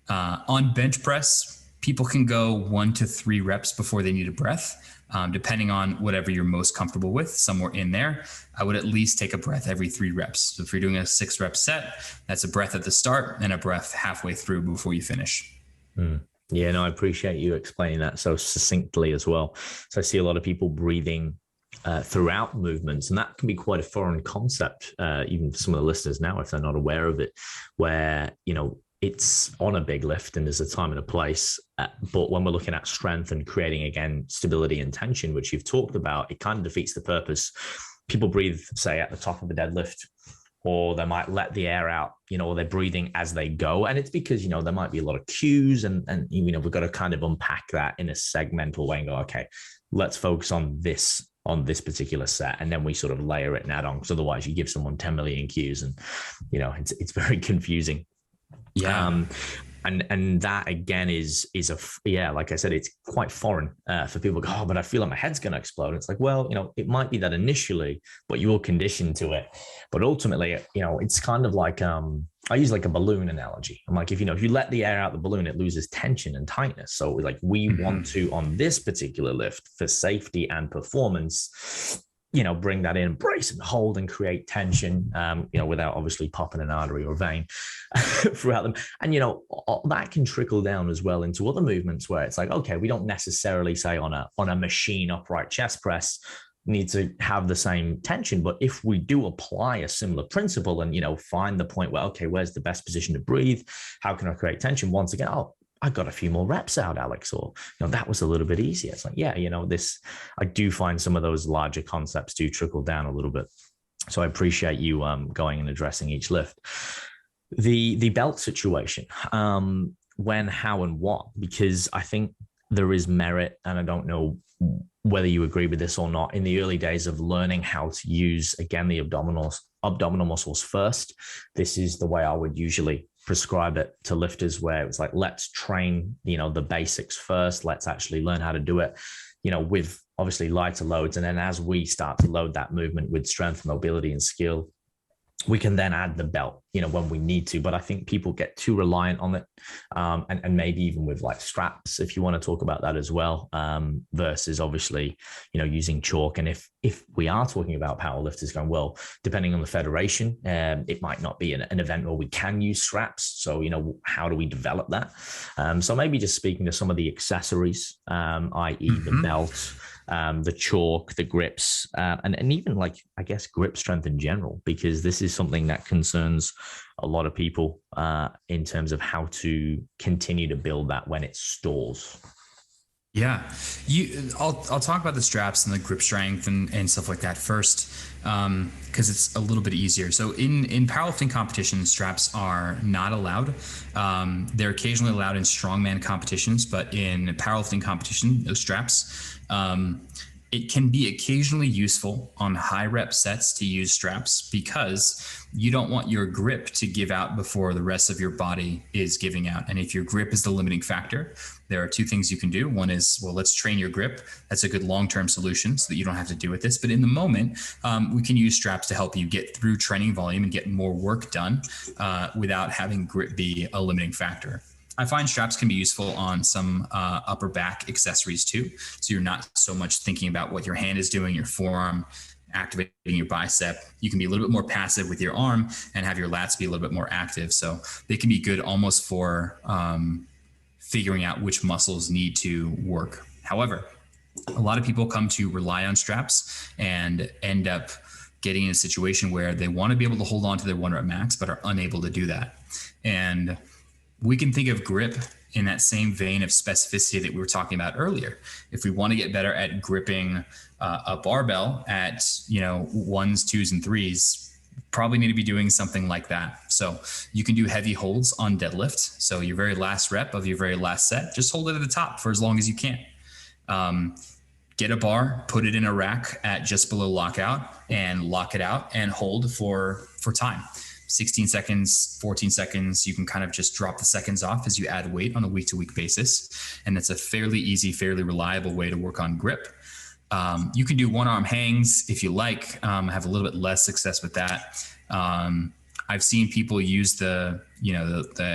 On bench press, people can go 1 to 3 reps before they need a breath, depending on whatever you're most comfortable with. Somewhere in there, I would at least take a breath every 3 reps. So if you're doing a 6-rep set, that's a breath at the start and a breath halfway through before you finish. Yeah, no, I appreciate you explaining that so succinctly as well. So I see a lot of people breathing throughout movements, and that can be quite a foreign concept, even for some of the listeners now, if they're not aware of it, where, it's on a big lift and there's a time and a place. But when we're looking at strength and creating, again, stability and tension, which you've talked about, it kind of defeats the purpose. People breathe, say, at the top of a deadlift, or they might let the air out, or they're breathing as they go. And it's because, there might be a lot of cues and we've got to kind of unpack that in a segmental way and go, okay, let's focus on this particular set. And then we sort of layer it and add on, because otherwise you give someone 10 million cues and, it's very confusing. Yeah. And that again is like I said, it's quite foreign for people to go, oh, but I feel like my head's going to explode. It's like, well, it might be that initially, but you're conditioned to it. But ultimately, it's kind of like, I use like a balloon analogy. I'm like, if you let the air out the balloon, it loses tension and tightness. So like we want to, on this particular lift for safety and performance, bring that in, brace and hold and create tension, without obviously popping an artery or vein throughout them. And, that can trickle down as well into other movements where it's like, okay, we don't necessarily say on a machine upright chest press need to have the same tension. But if we do apply a similar principle and, find the point where, okay, where's the best position to breathe? How can I create tension? Once again, I got a few more reps out, Alex, or, that was a little bit easier. It's like, yeah, I do find some of those larger concepts do trickle down a little bit. So I appreciate you going and addressing each lift. The belt situation, when, how, and what, because I think there is merit, and I don't know whether you agree with this or not, in the early days of learning how to use, again, the abdominal muscles first. This is the way I would usually prescribe it to lifters, where it's like, let's train, the basics first. Let's actually learn how to do it, with obviously lighter loads. And then as we start to load that movement with strength, mobility, and skill, we can then add the belt, when we need to. But I think people get too reliant on it, and maybe even with like straps, if you want to talk about that as well, versus obviously, using chalk. And if we are talking about powerlifters going, well, depending on the federation, it might not be an event where we can use straps. So, how do we develop that? So maybe just speaking to some of the accessories, i.e. the belt, the chalk, the grips, and even like, I guess, grip strength in general, because this is something that concerns a lot of people in terms of how to continue to build that when it stalls. Yeah, I'll talk about the straps and the grip strength and stuff like that first, because it's a little bit easier. So in powerlifting competitions, straps are not allowed. They're occasionally allowed in strongman competitions, but in powerlifting competition, no straps. It can be occasionally useful on high rep sets to use straps, because you don't want your grip to give out before the rest of your body is giving out. And if your grip is the limiting factor, there are two things you can do. One is, well, let's train your grip. That's a good long-term solution so that you don't have to deal with this. But in the moment, we can use straps to help you get through training volume and get more work done without having grip be a limiting factor. I find straps can be useful on some upper back accessories too. So you're not so much thinking about what your hand is doing, your forearm, activating your bicep. You can be a little bit more passive with your arm and have your lats be a little bit more active. So they can be good almost for figuring out which muscles need to work. However, a lot of people come to rely on straps and end up getting in a situation where they want to be able to hold on to their 1 rep max, but are unable to do that. And we can think of grip in that same vein of specificity that we were talking about earlier. If we want to get better at gripping a barbell at, ones, twos, and threes, probably need to be doing something like that. So you can do heavy holds on deadlift. So your very last rep of your very last set, just hold it at the top for as long as you can. Get a bar, put it in a rack at just below lockout, and lock it out and hold for time. 16 seconds, 14 seconds, you can kind of just drop the seconds off as you add weight on a week-to-week basis. And that's a fairly easy, fairly reliable way to work on grip. You can do one-arm hangs if you like. Have a little bit less success with that. I've seen people use the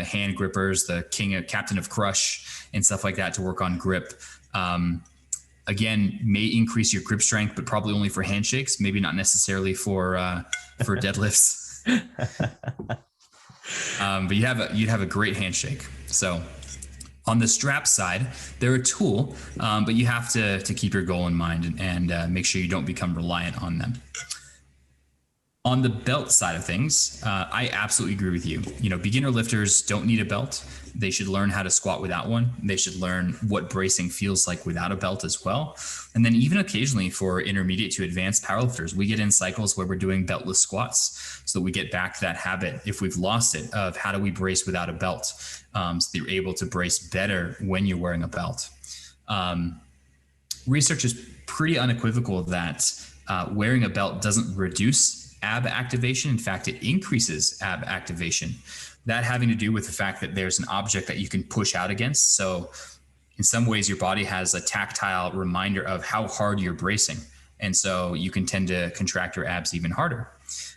hand grippers, the captain of crush and stuff like that to work on grip. Again, may increase your grip strength, but probably only for handshakes, maybe not necessarily for deadlifts. But you'd have a great handshake. So on the strap side, they're a tool, but you have to keep your goal in mind and make sure you don't become reliant on them. On the belt side of things, I absolutely agree with you. Beginner lifters don't need a belt. They should learn how to squat without one. They should learn what bracing feels like without a belt as well. And then even occasionally for intermediate to advanced powerlifters, we get in cycles where we're doing beltless squats so that we get back to that habit, if we've lost it, of how do we brace without a belt, so that you're able to brace better when you're wearing a belt. Research is pretty unequivocal that wearing a belt doesn't reduce ab activation. In fact, it increases ab activation. That having to do with the fact that there's an object that you can push out against. So in some ways, your body has a tactile reminder of how hard you're bracing. And so you can tend to contract your abs even harder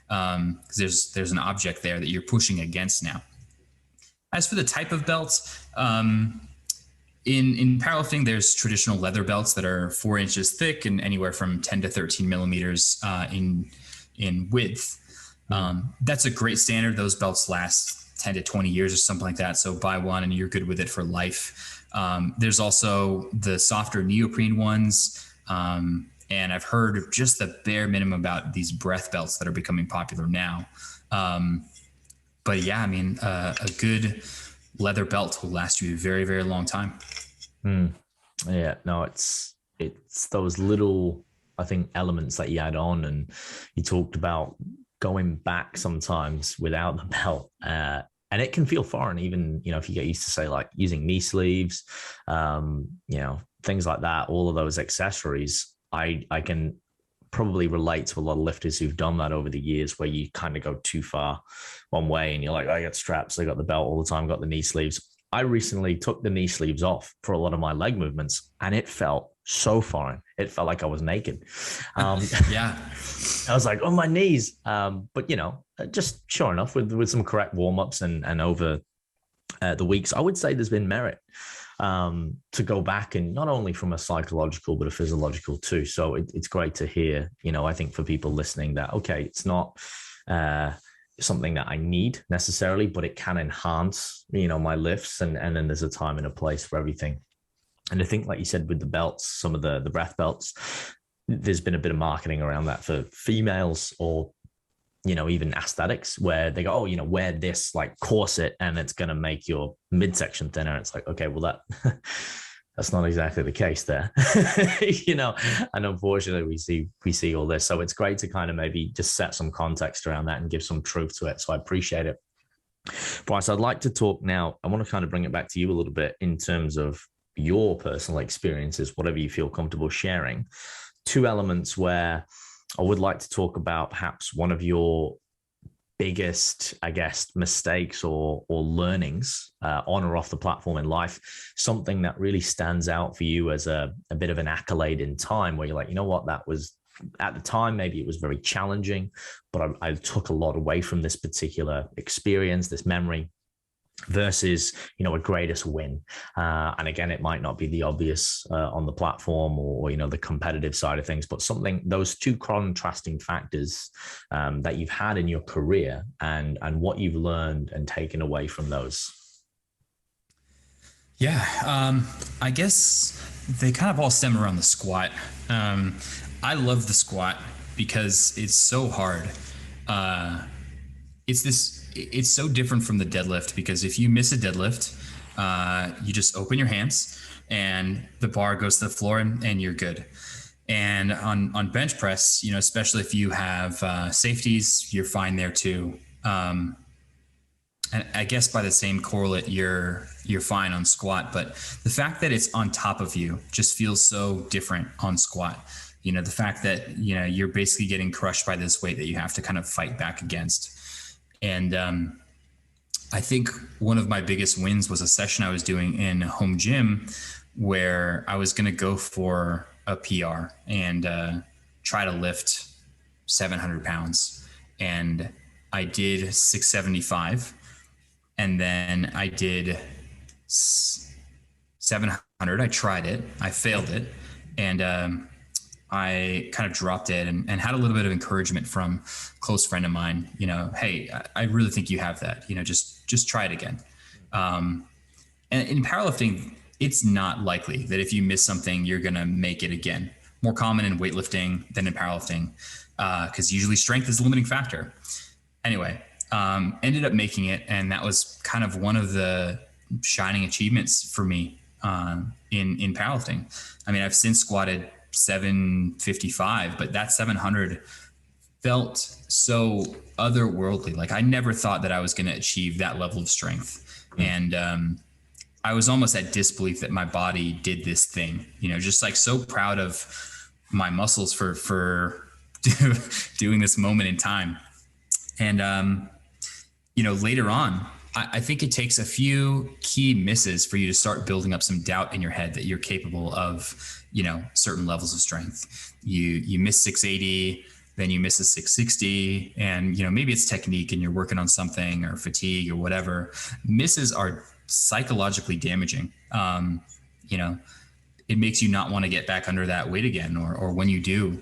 because there's an object there that you're pushing against now. As for the type of belts, in powerlifting, there's traditional leather belts that are 4 inches thick and anywhere from 10 to 13 millimeters in width. That's a great standard. Those belts last 10 to 20 years or something like that. So buy one and you're good with it for life. There's also the softer neoprene ones. And I've heard just the bare minimum about these breath belts that are becoming popular now. But yeah, a good leather belt will last you a very, very long time. Yeah, no, it's those little, I think, elements that you add on, and you talked about going back sometimes without the belt, and it can feel foreign, even if you get used to, say, like using knee sleeves, things like that. All of those accessories, I can probably relate to a lot of lifters who've done that over the years, where you kind of go too far one way and you're like, I got straps, I got the belt all the time, got the knee sleeves. I recently took the knee sleeves off for a lot of my leg movements, and it felt so foreign. It felt like I was naked. Yeah. I was like, oh, my knees. But just sure enough, with some correct warm ups and over the weeks, I would say there's been merit to go back, and not only from a psychological but a physiological too. So it's great to hear. I think for people listening that okay, it's not something that I need necessarily, but it can enhance my lifts, and then there's a time and a place for everything. And I think, like you said, with the belts, some of the breath belts, there's been a bit of marketing around that for females, or even aesthetics, where they go, oh, wear this like corset and it's going to make your midsection thinner. It's like, okay, well, that's not exactly the case there. And unfortunately we see all this. So it's great to kind of maybe just set some context around that and give some truth to it. So I appreciate it. Bryce, I'd like to talk now. I want to kind of bring it back to you a little bit in terms of your personal experiences, whatever you feel comfortable sharing. Two elements where I would like to talk about perhaps one of your biggest, I guess, mistakes or learnings on or off the platform in life, something that really stands out for you as a bit of an accolade in time, where you're like, you know what, that was at the time, maybe it was very challenging, but I took a lot away from this particular experience, this memory, versus a greatest win. And again, it might not be the obvious on the platform or the competitive side of things, but those two contrasting factors that you've had in your career, and what you've learned and taken away from those. Yeah, I guess they kind of all stem around the squat. I love the squat because it's so hard. It's so different from the deadlift, because if you miss a deadlift, you just open your hands and the bar goes to the floor and you're good. And on bench press, especially if you have safeties, you're fine there too. And I guess by the same correlate, you're fine on squat. But the fact that it's on top of you just feels so different on squat. The fact that you're basically getting crushed by this weight that you have to kind of fight back against. And I think one of my biggest wins was a session I was doing in a home gym where I was going to go for a PR and try to lift 700 pounds. And I did 675. And then I did 700. I tried it. I failed it. And I kind of dropped it and had a little bit of encouragement from a close friend of mine, hey, I really think you have that, just try it again. And in powerlifting, it's not likely that if you miss something, you're going to make it again. More common in weightlifting than in powerlifting, because usually strength is the limiting factor. Anyway, ended up making it. And that was kind of one of the shining achievements for me in powerlifting. I mean, I've since squatted 755, but that 700 felt so otherworldly. Like I never thought that I was going to achieve that level of strength. And I was almost at disbelief that my body did this thing, just like so proud of my muscles for doing this moment in time. And, later on, I think it takes a few key misses for you to start building up some doubt in your head that you're capable of, certain levels of strength. You miss 680, then you miss a 660, and, maybe it's technique and you're working on something or fatigue or whatever. Misses are psychologically damaging. It makes you not want to get back under that weight again, or when you do,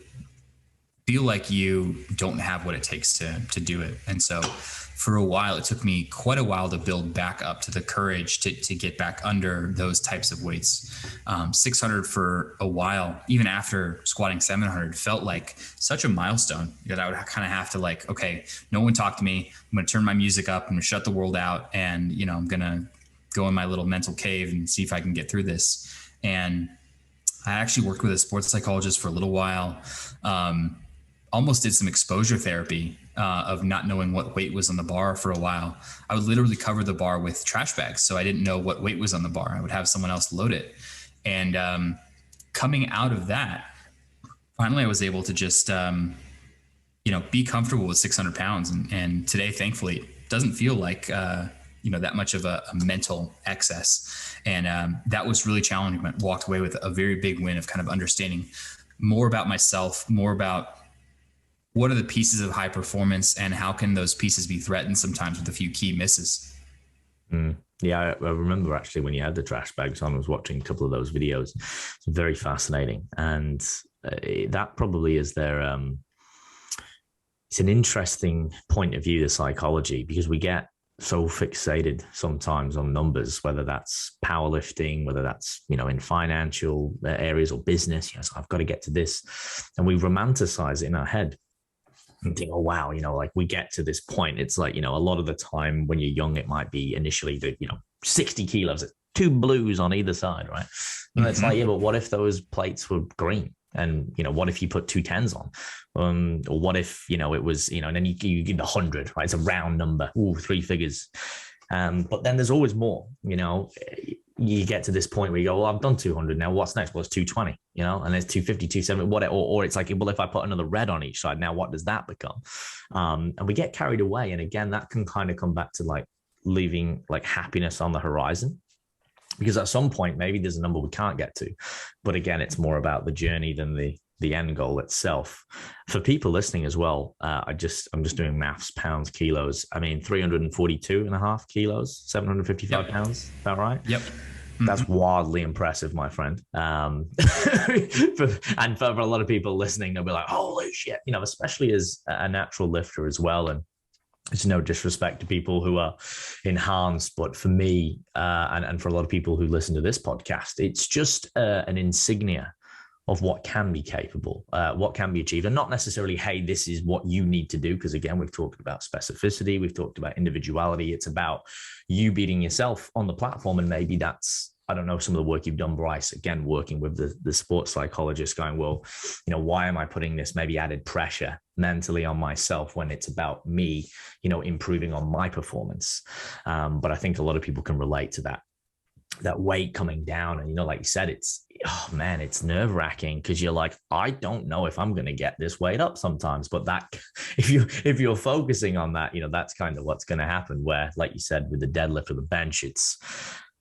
feel like you don't have what it takes to do it. And so for a while, it took me quite a while to build back up to the courage to get back under those types of weights. 600 for a while, even after squatting 700, felt like such a milestone that I would kind of have to like, okay, no one talk to me. I'm going to turn my music up. I'm going to shut the world out. And, I'm going to go in my little mental cave and see if I can get through this. And I actually worked with a sports psychologist for a little while. Almost did some exposure therapy of not knowing what weight was on the bar for a while. I would literally cover the bar with trash bags, so I didn't know what weight was on the bar. I would have someone else load it. And coming out of that, finally I was able to just, be comfortable with 600 pounds. And today, thankfully, it doesn't feel like, that much of a mental excess. And that was really challenging. I walked away with a very big win of kind of understanding more about myself, more about what are the pieces of high performance and how can those pieces be threatened sometimes with a few key misses. Yeah, I remember actually when you had the trash bags on, I was watching a couple of those videos. It's very fascinating. And that probably is their, it's an interesting point of view, the psychology, because we get so fixated sometimes on numbers, whether that's powerlifting, whether that's, in financial areas or business, so I've got to get to this. And we romanticize it in our head and think, oh, wow, like we get to this point. It's like, a lot of the time when you're young, it might be initially the, 60 kilos, 2 blues on either side, right? And it's like, yeah, but what if those plates were green? And, what if you put 2 10s on? Or what if, it was, and then you get 100, right? It's a round number. Ooh, 3 figures. But then there's always more, you get to this point where you go, well, I've done 200 now. What's next? Well, it's 220, and there's 250, 270, whatever. Or it's like, well, if I put another red on each side, now what does that become? And we get carried away. And again, that can kind of come back to like leaving like happiness on the horizon, because at some point, maybe there's a number we can't get to. But again, it's more about the journey than the end goal itself. For people listening as well, I'm just doing maths, pounds, kilos. I mean, 342.5 kilos, 755 pounds. Is that right? Yep. That's wildly impressive, my friend. And for a lot of people listening, they'll be like, holy shit, especially as a natural lifter as well. And it's no disrespect to people who are enhanced, but for me, and for a lot of people who listen to this podcast, it's just an insignia of what can be capable, what can be achieved, and not necessarily, hey, this is what you need to do. Because again, we've talked about specificity, we've talked about individuality. It's about you beating yourself on the platform. And maybe that's, I don't know, some of the work you've done, Bryce, again, working with the sports psychologist, going, well, why am I putting this maybe added pressure mentally on myself when it's about me, improving on my performance? But I think a lot of people can relate to that weight coming down. And, like you said, it's nerve wracking, because you're like, I don't know if I'm going to get this weight up sometimes. But that, if you're focusing on that, that's kind of what's going to happen, where, like you said, with the deadlift or the bench, it's,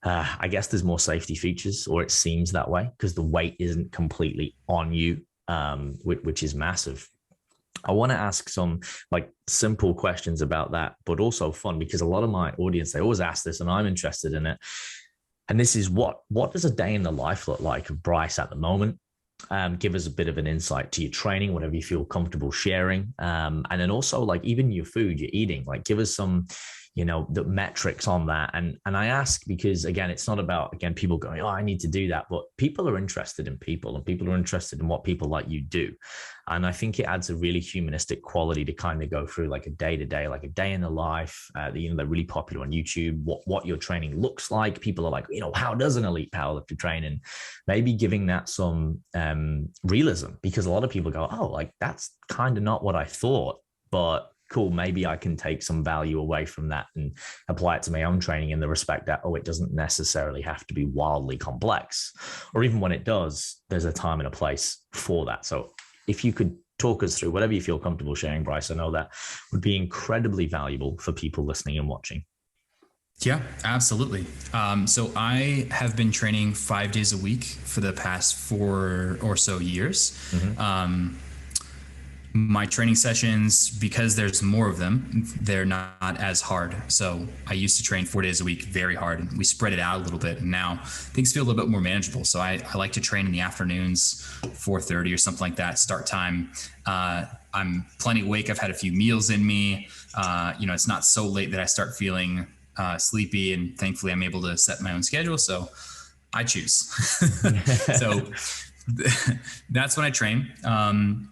I guess there's more safety features, or it seems that way, because the weight isn't completely on you, which is massive. I want to ask some like simple questions about that, but also fun, because a lot of my audience, they always ask this and I'm interested in it. And this is what does a day in the life look like of Bryce at the moment? Give us a bit of an insight to your training, whatever you feel comfortable sharing. And then also like even your food you're eating, like give us some, the metrics on that. And I ask because, again, it's not about, again, people going, oh, I need to do that. But people are interested in people, and people are interested in what people like you do. And I think it adds a really humanistic quality to kind of go through like a day-to-day, like a day in the life. They're really popular on YouTube, what your training looks like. People are like, how does an elite powerlifter train? And maybe giving that some realism, because a lot of people go, oh, like that's kind of not what I thought, but cool, maybe I can take some value away from that and apply it to my own training, in the respect that, it doesn't necessarily have to be wildly complex, or even when it does, there's a time and a place for that. So if you could talk us through whatever you feel comfortable sharing, Bryce, I know that would be incredibly valuable for people listening and watching. Yeah, absolutely. So I have been training 5 days a week for the past 4 or so years. Mm-hmm. My training sessions, because there's more of them, they're not as hard. So I used to train 4 days a week very hard, and we spread it out a little bit. And now things feel a little bit more manageable. So I like to train in the afternoons, 4:30 or something like that, start time. I'm plenty awake. I've had a few meals in me. It's not so late that I start feeling sleepy, and thankfully I'm able to set my own schedule. So I choose. So that's when I train.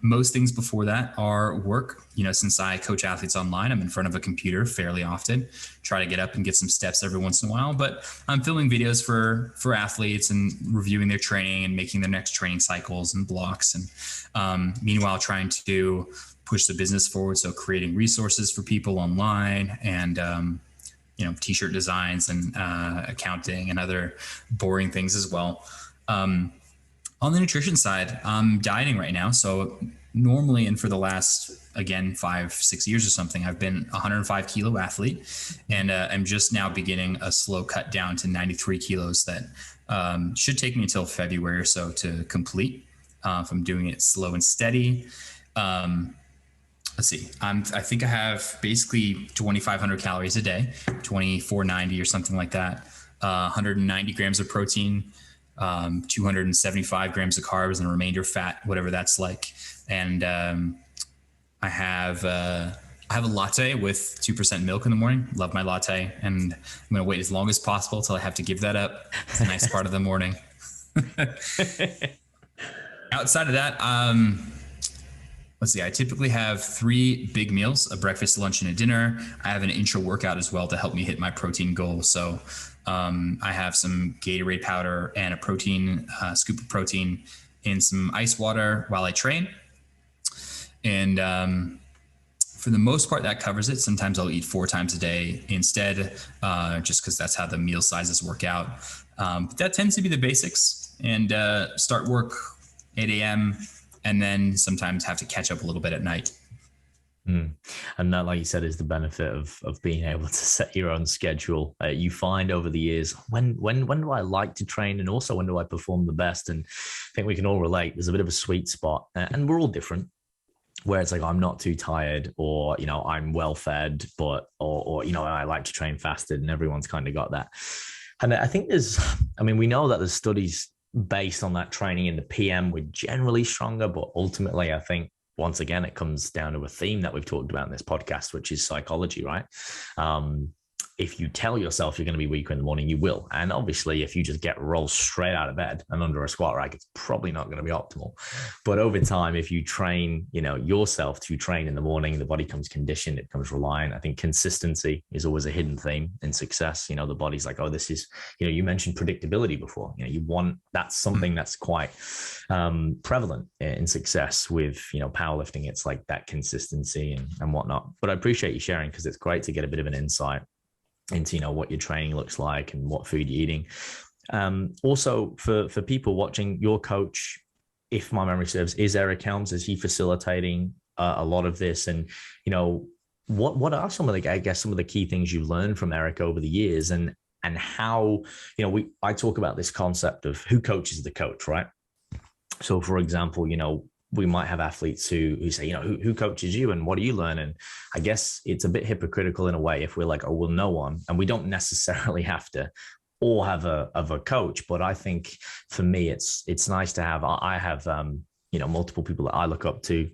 Most things before that are work. Since I coach athletes online, I'm in front of a computer fairly often, try to get up and get some steps every once in a while, but I'm filming videos for athletes and reviewing their training and making their next training cycles and blocks. And meanwhile, trying to push the business forward. So creating resources for people online, and t-shirt designs and accounting and other boring things as well. On the nutrition side, I'm dieting right now. So normally, and for the last, again, 5-6 years or something, I've been a 105 kilo athlete, and I'm just now beginning a slow cut down to 93 kilos that should take me until February or so to complete. If I'm doing it slow and steady. Let's see. I think I have basically 2,500 calories a day, 2,490 or something like that. 190 grams of protein, 275 grams of carbs, and the remainder fat, whatever that's like. And I have a latte with 2% milk in the morning. Love my latte, and I'm going to wait as long as possible till I have to give that up. It's a nice part of the morning. Outside of that, let's see, I typically have 3 big meals, a breakfast, lunch, and a dinner. I have an intra workout as well to help me hit my protein goal. So I have some Gatorade powder and a protein, scoop of protein in some ice water while I train. And for the most part, that covers it. Sometimes I'll eat 4 times a day instead, just because that's how the meal sizes work out. But that tends to be the basics. And start work 8 a.m. and then sometimes have to catch up a little bit at night. And that, like you said, is the benefit of being able to set your own schedule. You find over the years, when do I like to train, and also when do I perform the best? And I think we can all relate. There's a bit of a sweet spot, and we're all different, where it's like, I'm not too tired, or, you know, I'm well fed, but, or, you know, I like to train fasted, and everyone's kind of got that. And I think we know that there's studies based on that training in the PM, we're generally stronger, but ultimately, I think once again, it comes down to a theme that we've talked about in this podcast, which is psychology, right? If you tell yourself you're going to be weaker in the morning, you will. And obviously, if you just get rolled straight out of bed and under a squat rack, it's probably not going to be optimal. But over time, if you train, you know, yourself to train in the morning, the body comes conditioned, it becomes reliant. I think consistency is always a hidden theme in success. You know, the body's like, oh, this is, you know, you mentioned predictability before. You know, you want, that's something that's quite prevalent in success with, you know, powerlifting. It's like that consistency and whatnot. But I appreciate you sharing, because it's great to get a bit of an insight into, you know, what your training looks like and what food you're eating. Also, for people watching, your coach, if my memory serves, is Eric Helms. Is he facilitating a lot of this? And, you know, what are some of the, I guess, some of the key things you've learned from Eric over the years, and how, you know, I talk about this concept of who coaches the coach, right? So, for example, you know, we might have athletes who say, you know, who coaches you and what do you learn? And I guess it's a bit hypocritical in a way if we're like, oh, well, no one. And we don't necessarily have to all have a coach. But I think for me, it's nice to have, I have, you know, multiple people that I look up to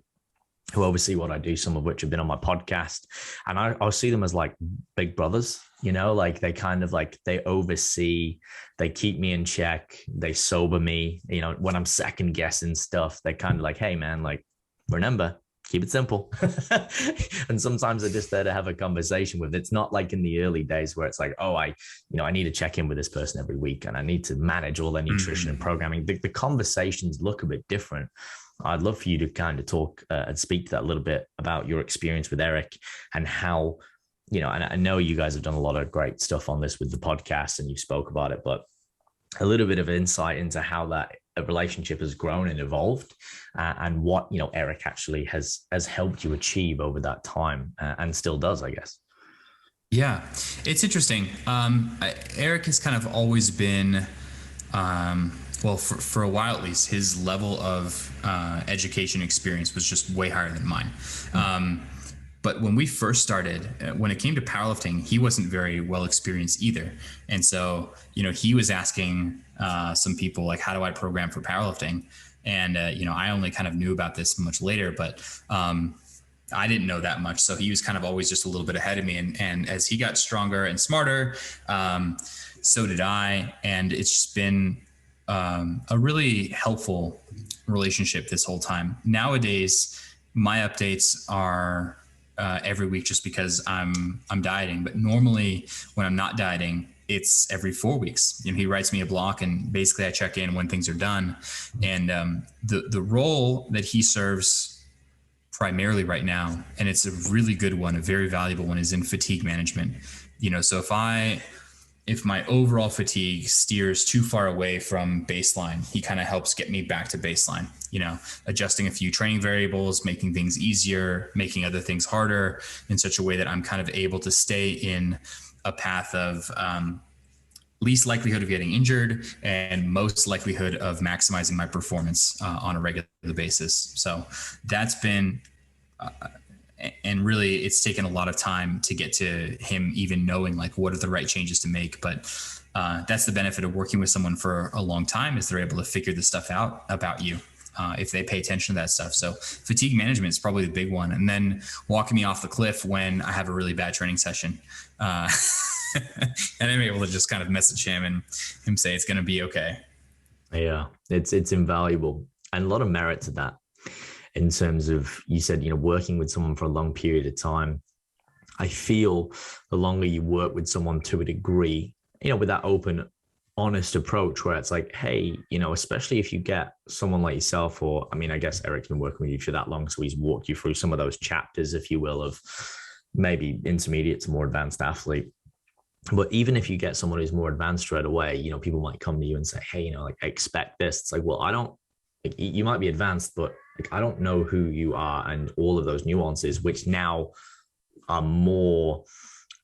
who oversee what I do, some of which have been on my podcast. And I'll see them as like big brothers, you know, like they kind of like, they oversee, they keep me in check, they sober me, you know, when I'm second guessing stuff, they kind of like, hey man, like, remember, keep it simple. And sometimes they're just there to have a conversation with. It's not like in the early days where it's like, oh, I need to check in with this person every week and I need to manage all their nutrition and programming. The conversations look a bit different. I'd love for you to kind of talk and speak to that a little bit about your experience with Eric and how, you know, and I know you guys have done a lot of great stuff on this with the podcast and you spoke about it, but a little bit of insight into how that relationship has grown and evolved and what, you know, Eric actually has helped you achieve over that time and still does, I guess. Yeah, it's interesting. Eric has kind of always been, well, for a while at least, his level of education experience was just way higher than mine. But when we first started, when it came to powerlifting, he wasn't very well experienced either. And so, you know, he was asking some people like, how do I program for powerlifting? And, you know, I only kind of knew about this much later, but I didn't know that much. So he was kind of always just a little bit ahead of me. And as he got stronger and smarter, so did I. And it's just been a really helpful relationship this whole time. Nowadays, my updates are every week just because I'm dieting. But normally when I'm not dieting, it's every 4 weeks. You know, he writes me a block and basically I check in when things are done. And the role that he serves primarily right now, and it's a really good one, a very valuable one, is in fatigue management. You know, so if I if my overall fatigue steers too far away from baseline, he kind of helps get me back to baseline, adjusting a few training variables, making things easier, making other things harder in such a way that I'm kind of able to stay in a path of least likelihood of getting injured and most likelihood of maximizing my performance on a regular basis. So that's been and really it's taken a lot of time to get to him even knowing like what are the right changes to make. But that's the benefit of working with someone for a long time, is they're able to figure this stuff out about you if they pay attention to that stuff. So fatigue management is probably the big one. And then walking me off the cliff when I have a really bad training session. And I'm able to just kind of message him and him say it's going to be okay. Yeah, it's invaluable, and a lot of merit to that. In terms of, you said, working with someone for a long period of time, I feel the longer you work with someone to a degree, with that open, honest approach where it's like, hey, especially if you get someone like yourself, or, I guess Eric's been working with you for that long, so he's walked you through some of those chapters, if you will, of maybe intermediate to more advanced athlete. But even if you get someone who's more advanced straight away, people might come to you and say, hey, I expect this. It's like, well, you might be advanced, but I don't know who you are and all of those nuances, which now are more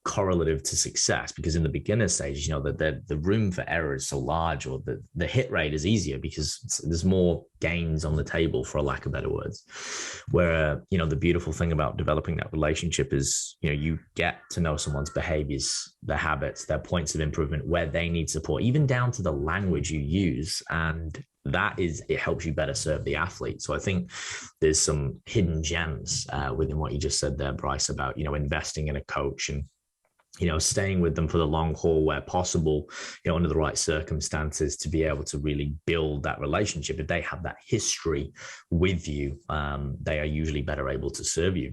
correlative to success, because in the beginner stage, the room for error is so large, or the hit rate is easier because there's more gains on the table, for a lack of better words. Where, the beautiful thing about developing that relationship is, you get to know someone's behaviors, their habits, their points of improvement, where they need support, even down to the language you use. And it helps you better serve the athlete. So I think there's some hidden gems within what you just said there, Bryce, about, investing in a coach and, staying with them for the long haul where possible, under the right circumstances, to be able to really build that relationship. If they have that history with you, they are usually better able to serve you.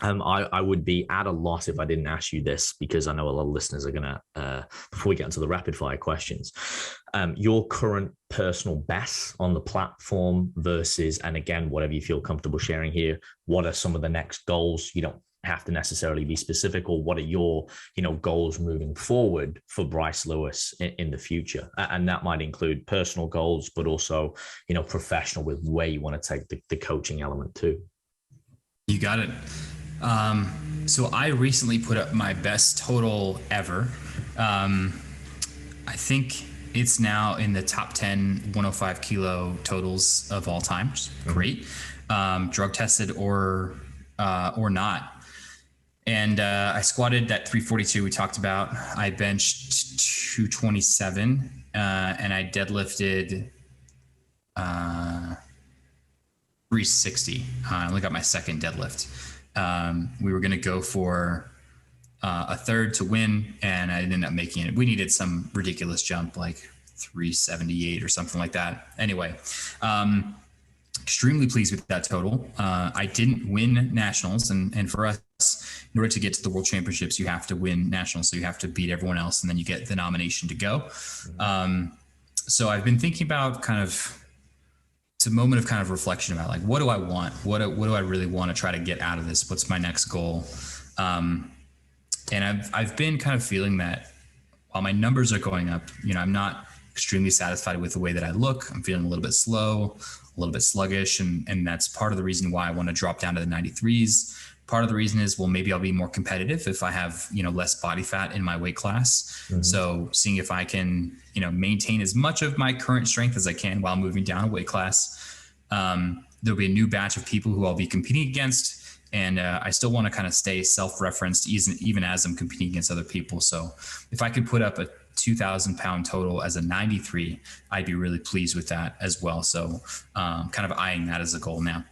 I would be at a loss if I didn't ask you this, because I know a lot of listeners are going to, before we get into the rapid fire questions, your current personal best on the platform versus, and again, whatever you feel comfortable sharing here, what are some of the next goals? You don't have to necessarily be specific, or what are your, goals moving forward for Bryce Lewis in the future? And that might include personal goals, but also, professional, with where you want to take the coaching element too. You got it. So I recently put up my best total ever. I think it's now in the top 10 105 kilo totals of all time. Great. Drug tested or not. And I squatted that 342 we talked about. I benched 227 and I deadlifted 360. I only got my second deadlift. We were going to go for a third to win, and I ended up making it. We needed some ridiculous jump, like 378 or something like that. Anyway, extremely pleased with that total. I didn't win nationals, and for us, in order to get to the World Championships, you have to win nationals. So you have to beat everyone else, and then you get the nomination to go. So I've been thinking about it's a moment of kind of reflection about, like, what do I want? What do I really want to try to get out of this? What's my next goal? And I've been kind of feeling that while my numbers are going up, I'm not extremely satisfied with the way that I look. I'm feeling a little bit slow, a little bit sluggish. And that's part of the reason why I want to drop down to the 93s. Part of the reason is, well, maybe I'll be more competitive if I have, less body fat in my weight class. Mm-hmm. So seeing if I can, maintain as much of my current strength as I can while moving down a weight class. There'll be a new batch of people who I'll be competing against. And I still want to kind of stay self-referenced even as I'm competing against other people. So if I could put up a 2,000 pound total as a 93, I'd be really pleased with that as well. So kind of eyeing that as a goal now.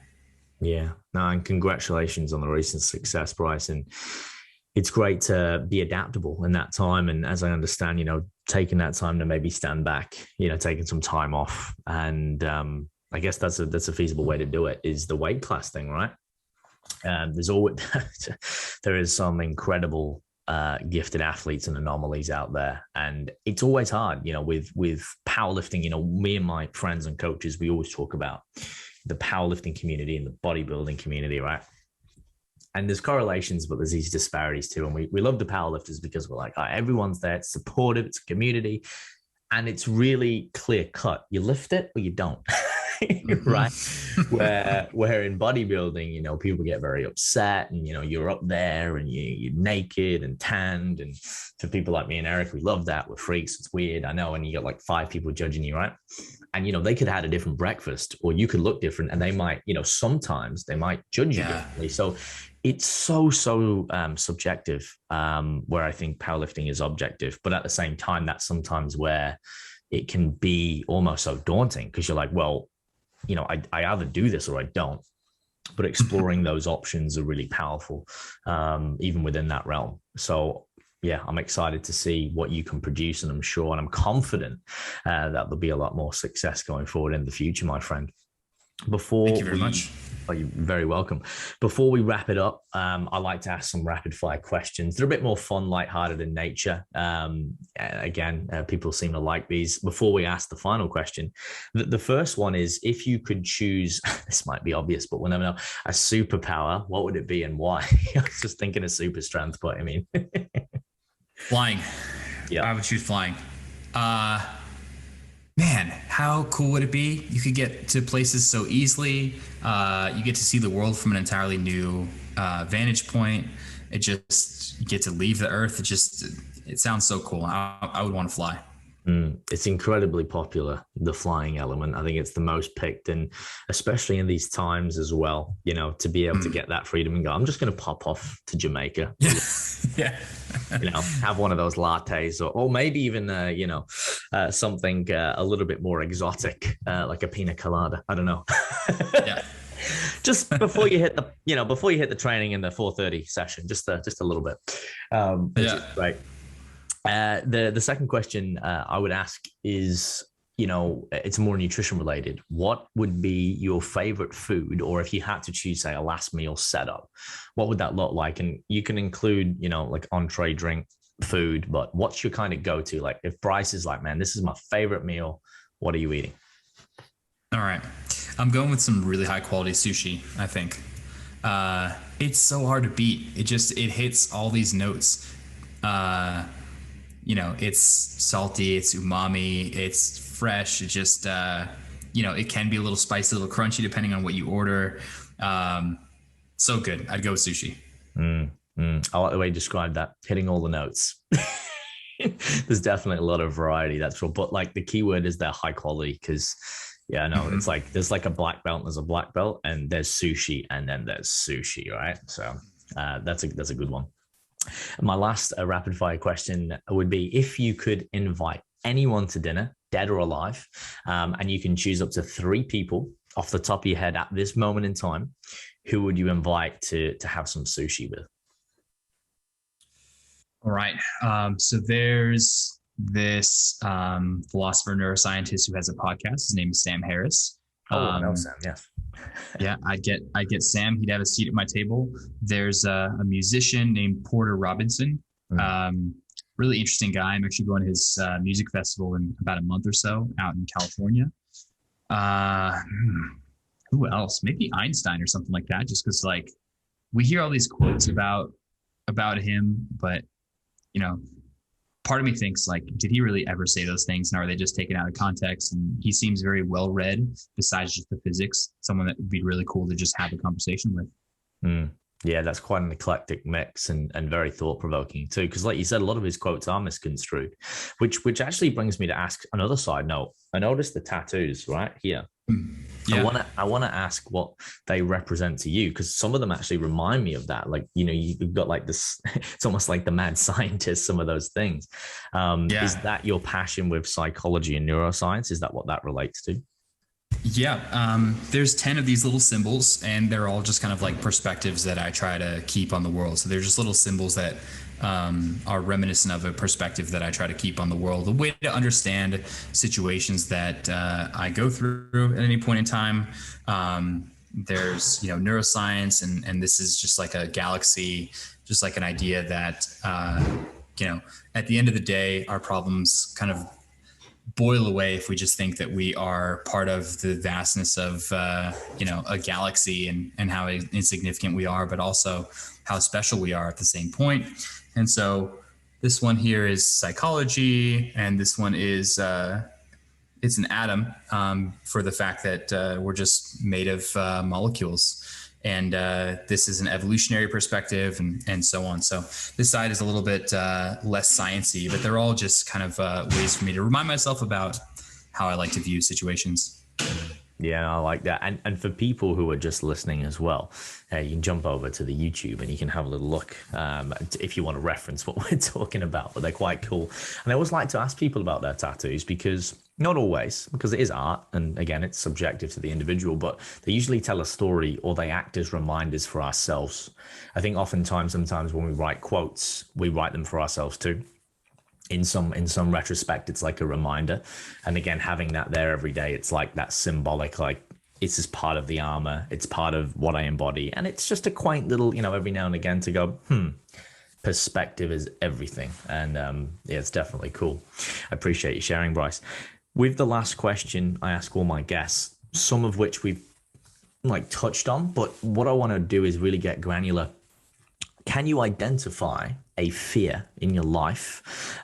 Yeah, no, and congratulations on the recent success, Bryce. And it's great to be adaptable in that time. And as I understand, taking that time to maybe stand back, taking some time off. And I guess that's a feasible way to do it, is the weight class thing, right? There's always, there is some incredible gifted athletes and anomalies out there. And it's always hard, with powerlifting, me and my friends and coaches, we always talk about the powerlifting community and the bodybuilding community, right? And there's correlations, but there's these disparities too. And we love the powerlifters because we're like, oh, everyone's there, it's supportive, it's a community, and it's really clear cut. You lift it or you don't. Right? Where in bodybuilding, you know, people get very upset, and you know, you're up there and you're naked and tanned. And for people like me and Eric, we love that. We're freaks. It's weird, I know. And you got like 5 people judging you, right? And you know, they could have had a different breakfast, or you could look different, and they might, you know, sometimes they might judge you differently. So it's so subjective, where I think powerlifting is objective, but at the same time, that's sometimes where it can be almost so daunting, because you're like, well, you know, I either do this or I don't. But exploring those options are really powerful, even within that realm. So yeah, I'm excited to see what you can produce, and I'm sure, and I'm confident that there'll be a lot more success going forward in the future, my friend. Thank you very much. Oh, you're very welcome. Before we wrap it up, I like to ask some rapid fire questions. They're a bit more fun, lighthearted in nature. Again, people seem to like these. Before we ask the final question, the first one is, if you could choose, this might be obvious, but we'll never know, a superpower, what would it be and why? I was just thinking of super strength, but I mean. Flying. Yeah, I would choose flying. Man, how cool would it be? You could get to places so easily. You get to see the world from an entirely new vantage point. You get to leave the earth. It sounds so cool. I would want to fly. It's incredibly popular, the flying element. I think it's the most picked, and especially in these times as well, you know, to be able to get that freedom and go, I'm just going to pop off to Jamaica. Yeah. You know, have one of those lattes, or maybe even, you know, something a little bit more exotic, like a pina colada. I don't know. Yeah. Just before you hit the training in the 4:30 session, just a little bit. Right. The second question I would ask is, you know, it's more nutrition related. What would be your favorite food, or if you had to choose, say, a last meal setup, what would that look like? And you can include, you know, like entree, drink, food, but what's your kind of go-to? Like if Bryce is like, man, this is my favorite meal, what are you eating? All right. I'm going with some really high quality sushi, I think. It's so hard to beat. It hits all these notes. You know, it's salty, it's umami, it's fresh. It just, you know, it can be a little spicy, a little crunchy, depending on what you order. So good. I'd go with sushi. I like the way you described that, hitting all the notes. There's definitely a lot of variety, that's true. But like the key word is they're high quality, because yeah, no, it's like there's like a black belt, and there's a black belt, and there's sushi, and then there's sushi, right? So that's a good one. My last rapid fire question would be, if you could invite anyone to dinner, dead or alive, and you can choose up to 3 people off the top of your head at this moment in time, who would you invite to have some sushi with? All right. So there's this philosopher, neuroscientist who has a podcast. His name is Sam Harris. Oh, no, Sam, yes. Yeah, I'd get Sam. He'd have a seat at my table. There's a musician named Porter Robinson. Really interesting guy. I'm actually going to his music festival in about a month or so out in California. Who else? Maybe Einstein or something like that. Just because like we hear all these quotes about him, but you know, part of me thinks like, did he really ever say those things, and are they just taken out of context? And he seems very well read, besides just the physics, someone that would be really cool to just have a conversation with. Yeah, that's quite an eclectic mix, and very thought-provoking too, because like you said, a lot of his quotes are misconstrued, which actually brings me to ask another side note. I noticed the tattoos right here. Yeah. I want to ask what they represent to you, because some of them actually remind me of that. Like, you know, you've got like this, it's almost like the mad scientist, some of those things. Is that your passion with psychology and neuroscience? Is that what that relates to? Yeah. There's 10 of these little symbols, and they're all just kind of like perspectives that I try to keep on the world. So they're just little symbols that are reminiscent of a perspective that I try to keep on the world, a way to understand situations that I go through at any point in time. There's, you know, neuroscience, and this is just like a galaxy, just like an idea that, you know, at the end of the day, our problems kind of boil away if we just think that we are part of the vastness of, a galaxy and how insignificant we are, but also how special we are at the same point. And so this one here is psychology, and this one is, it's an atom, for the fact that we're just made of molecules. And this is an evolutionary perspective, and so on. So this side is a little bit less sciencey, but they're all just kind of ways for me to remind myself about how I like to view situations. Yeah, I like that. And for people who are just listening as well, you can jump over to the YouTube and you can have a little look if you want to reference what we're talking about. But they're quite cool. And I always like to ask people about their tattoos, because not always, because it is art. And again, it's subjective to the individual, but they usually tell a story or they act as reminders for ourselves. I think oftentimes, sometimes when we write quotes, we write them for ourselves too. In some retrospect, it's like a reminder. And again, having that there every day, it's like that symbolic, like it's just part of the armor. It's part of what I embody. And it's just a quaint little, every now and again to go, perspective is everything. And yeah, it's definitely cool. I appreciate you sharing, Bryce. With the last question, I ask all my guests, some of which we've like touched on, but what I want to do is really get granular. Can you identify a fear in your life,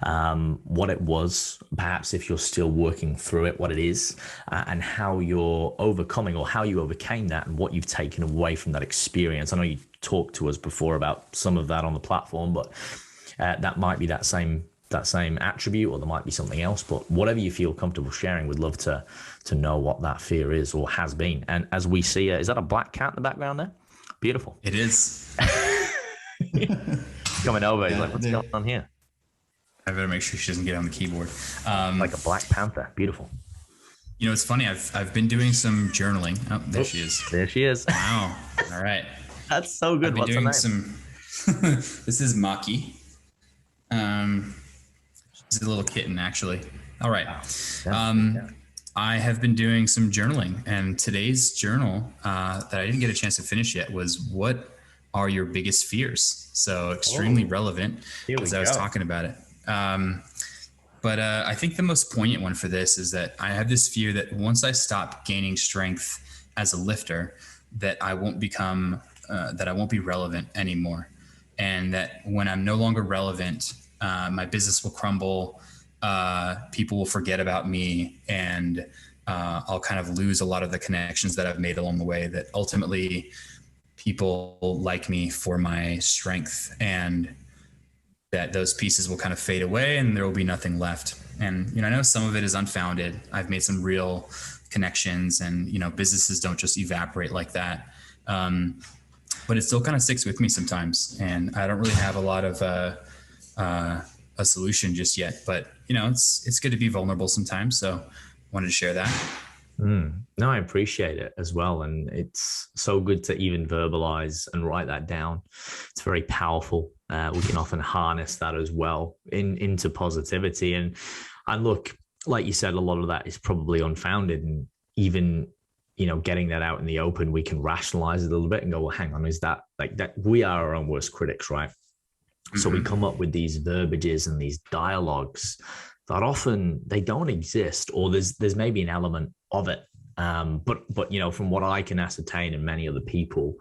what it was, perhaps if you're still working through it, what it is, and how you're overcoming or how you overcame that and what you've taken away from that experience? I know you talked to us before about some of that on the platform, but that might be that same attribute, or there might be something else, but whatever you feel comfortable sharing, we'd love to know what that fear is or has been. And as we see, is that a black cat in the background there? Beautiful. It is. Coming over, he's like, what's going on here? I better make sure she doesn't get on the keyboard. Like a Black Panther. Beautiful. It's funny. I've been doing some journaling. Oh, there she is. There she is. Wow. All right. That's so good. I've been doing some. This is Maki. She's a little kitten, actually. All right. Wow. I have been doing some journaling, and today's journal that I didn't get a chance to finish yet was what are your biggest fears? So extremely relevant as I was talking about it. But I think the most poignant one for this is that I have this fear that once I stop gaining strength as a lifter, that I won't be relevant anymore. And that when I'm no longer relevant, my business will crumble. People will forget about me, and I'll kind of lose a lot of the connections that I've made along the way, that ultimately people like me for my strength, and that those pieces will kind of fade away and there will be nothing left. And, I know some of it is unfounded. I've made some real connections, and, businesses don't just evaporate like that. But it still kind of sticks with me sometimes. And I don't really have a lot of a solution just yet, but it's good to be vulnerable sometimes. So wanted to share that. No, I appreciate it as well. And it's so good to even verbalize and write that down. It's very powerful. We can often harness that as well into positivity. And look, like you said, a lot of that is probably unfounded. And even, getting that out in the open, we can rationalize it a little bit and go, well, hang on, is that like that? We are our own worst critics, right? Mm-hmm. So we come up with these verbiages and these dialogues that often they don't exist, or there's maybe an element of it. But from what I can ascertain, and many other people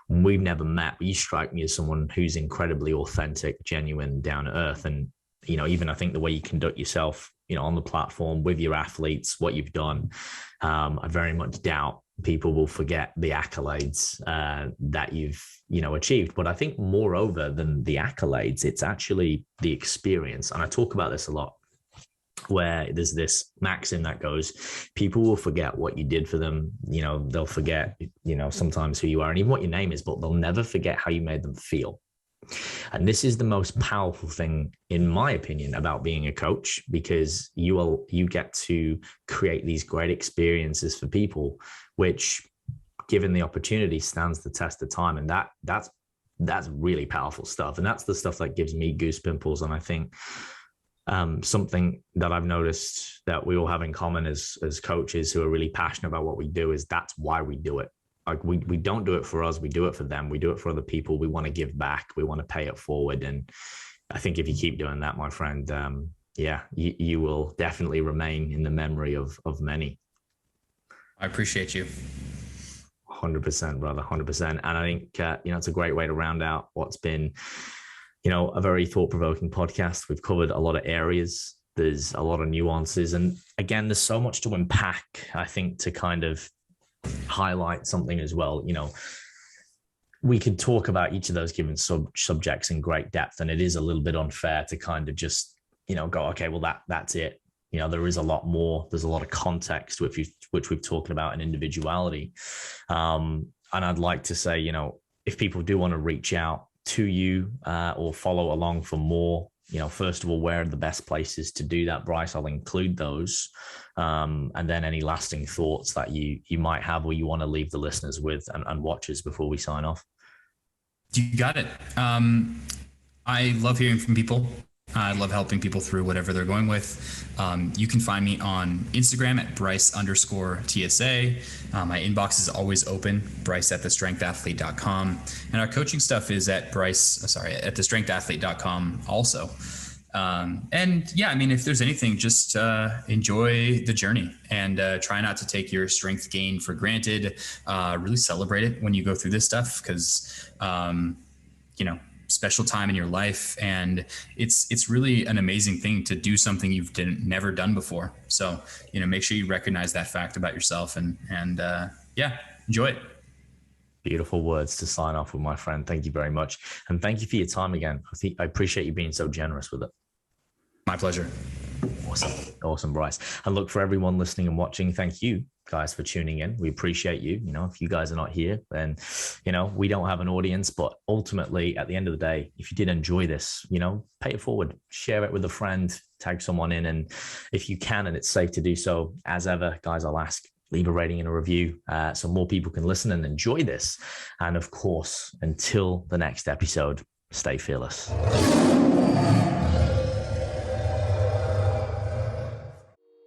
we've never met, but you strike me as someone who's incredibly authentic, genuine, down to earth. And, even I think the way you conduct yourself, on the platform with your athletes, what you've done, I very much doubt people will forget the accolades that you've, achieved. But I think moreover than the accolades, it's actually the experience. And I talk about this a lot, where there's this maxim that goes, people will forget what you did for them. They'll forget, sometimes who you are and even what your name is, but they'll never forget how you made them feel. And this is the most powerful thing, in my opinion, about being a coach, because you get to create these great experiences for people, which, given the opportunity, stands the test of time. And that's really powerful stuff. And that's the stuff that gives me goose pimples. And I think something that I've noticed that we all have in common as coaches who are really passionate about what we do is that's why we do it. Like we don't do it for us. We do it for them. We do it for other people. We want to give back. We want to pay it forward. And I think if you keep doing that, my friend, yeah, you will definitely remain in the memory of many. I appreciate you. 100%, brother, 100%. And I think, it's a great way to round out what's been, a very thought-provoking podcast. We've covered a lot of areas. There's a lot of nuances. And again, there's so much to unpack, I think, to kind of highlight something as well. We could talk about each of those given subjects in great depth, and it is a little bit unfair to kind of just, go, okay, well, that's it. There is a lot more. There's a lot of context which we've talked about in individuality. And I'd like to say, if people do want to reach out to you or follow along for more, first of all, where are the best places to do that, Bryce? I'll include those. And then any lasting thoughts that you might have or you want to leave the listeners with and watchers before we sign off. You got it. I love hearing from people. I love helping people through whatever they're going with. You can find me on Instagram at Bryce_TSA. My inbox is always open, Bryce@thestrengthathlete.com. And our coaching stuff is at thestrengthathlete.com also. And yeah, I mean, if there's anything, just enjoy the journey and try not to take your strength gain for granted. Really celebrate it when you go through this stuff because, special time in your life. And it's really an amazing thing to do something you've never done before. So, make sure you recognize that fact about yourself and enjoy it. Beautiful words to sign off with, my friend. Thank you very much. And thank you for your time again. I appreciate you being so generous with it. My pleasure. Awesome, Bryce. And look, for everyone listening and watching, thank you guys for tuning in. We appreciate you. If you guys are not here, then, we don't have an audience, but ultimately at the end of the day, if you did enjoy this, pay it forward, share it with a friend, tag someone in. And if you can, and it's safe to do so, as ever, guys, I'll ask, leave a rating and a review so more people can listen and enjoy this. And of course, until the next episode, stay fearless.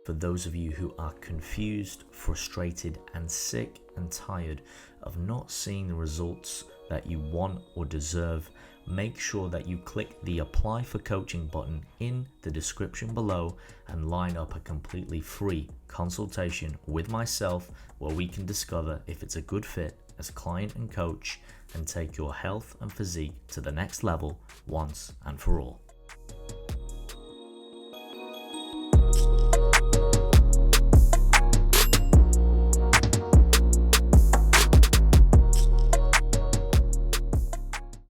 For those of you who are confused, frustrated, and sick and tired of not seeing the results that you want or deserve, make sure that you click the Apply for Coaching button in the description below and line up a completely free consultation with myself where we can discover if it's a good fit as client and coach and take your health and physique to the next level once and for all.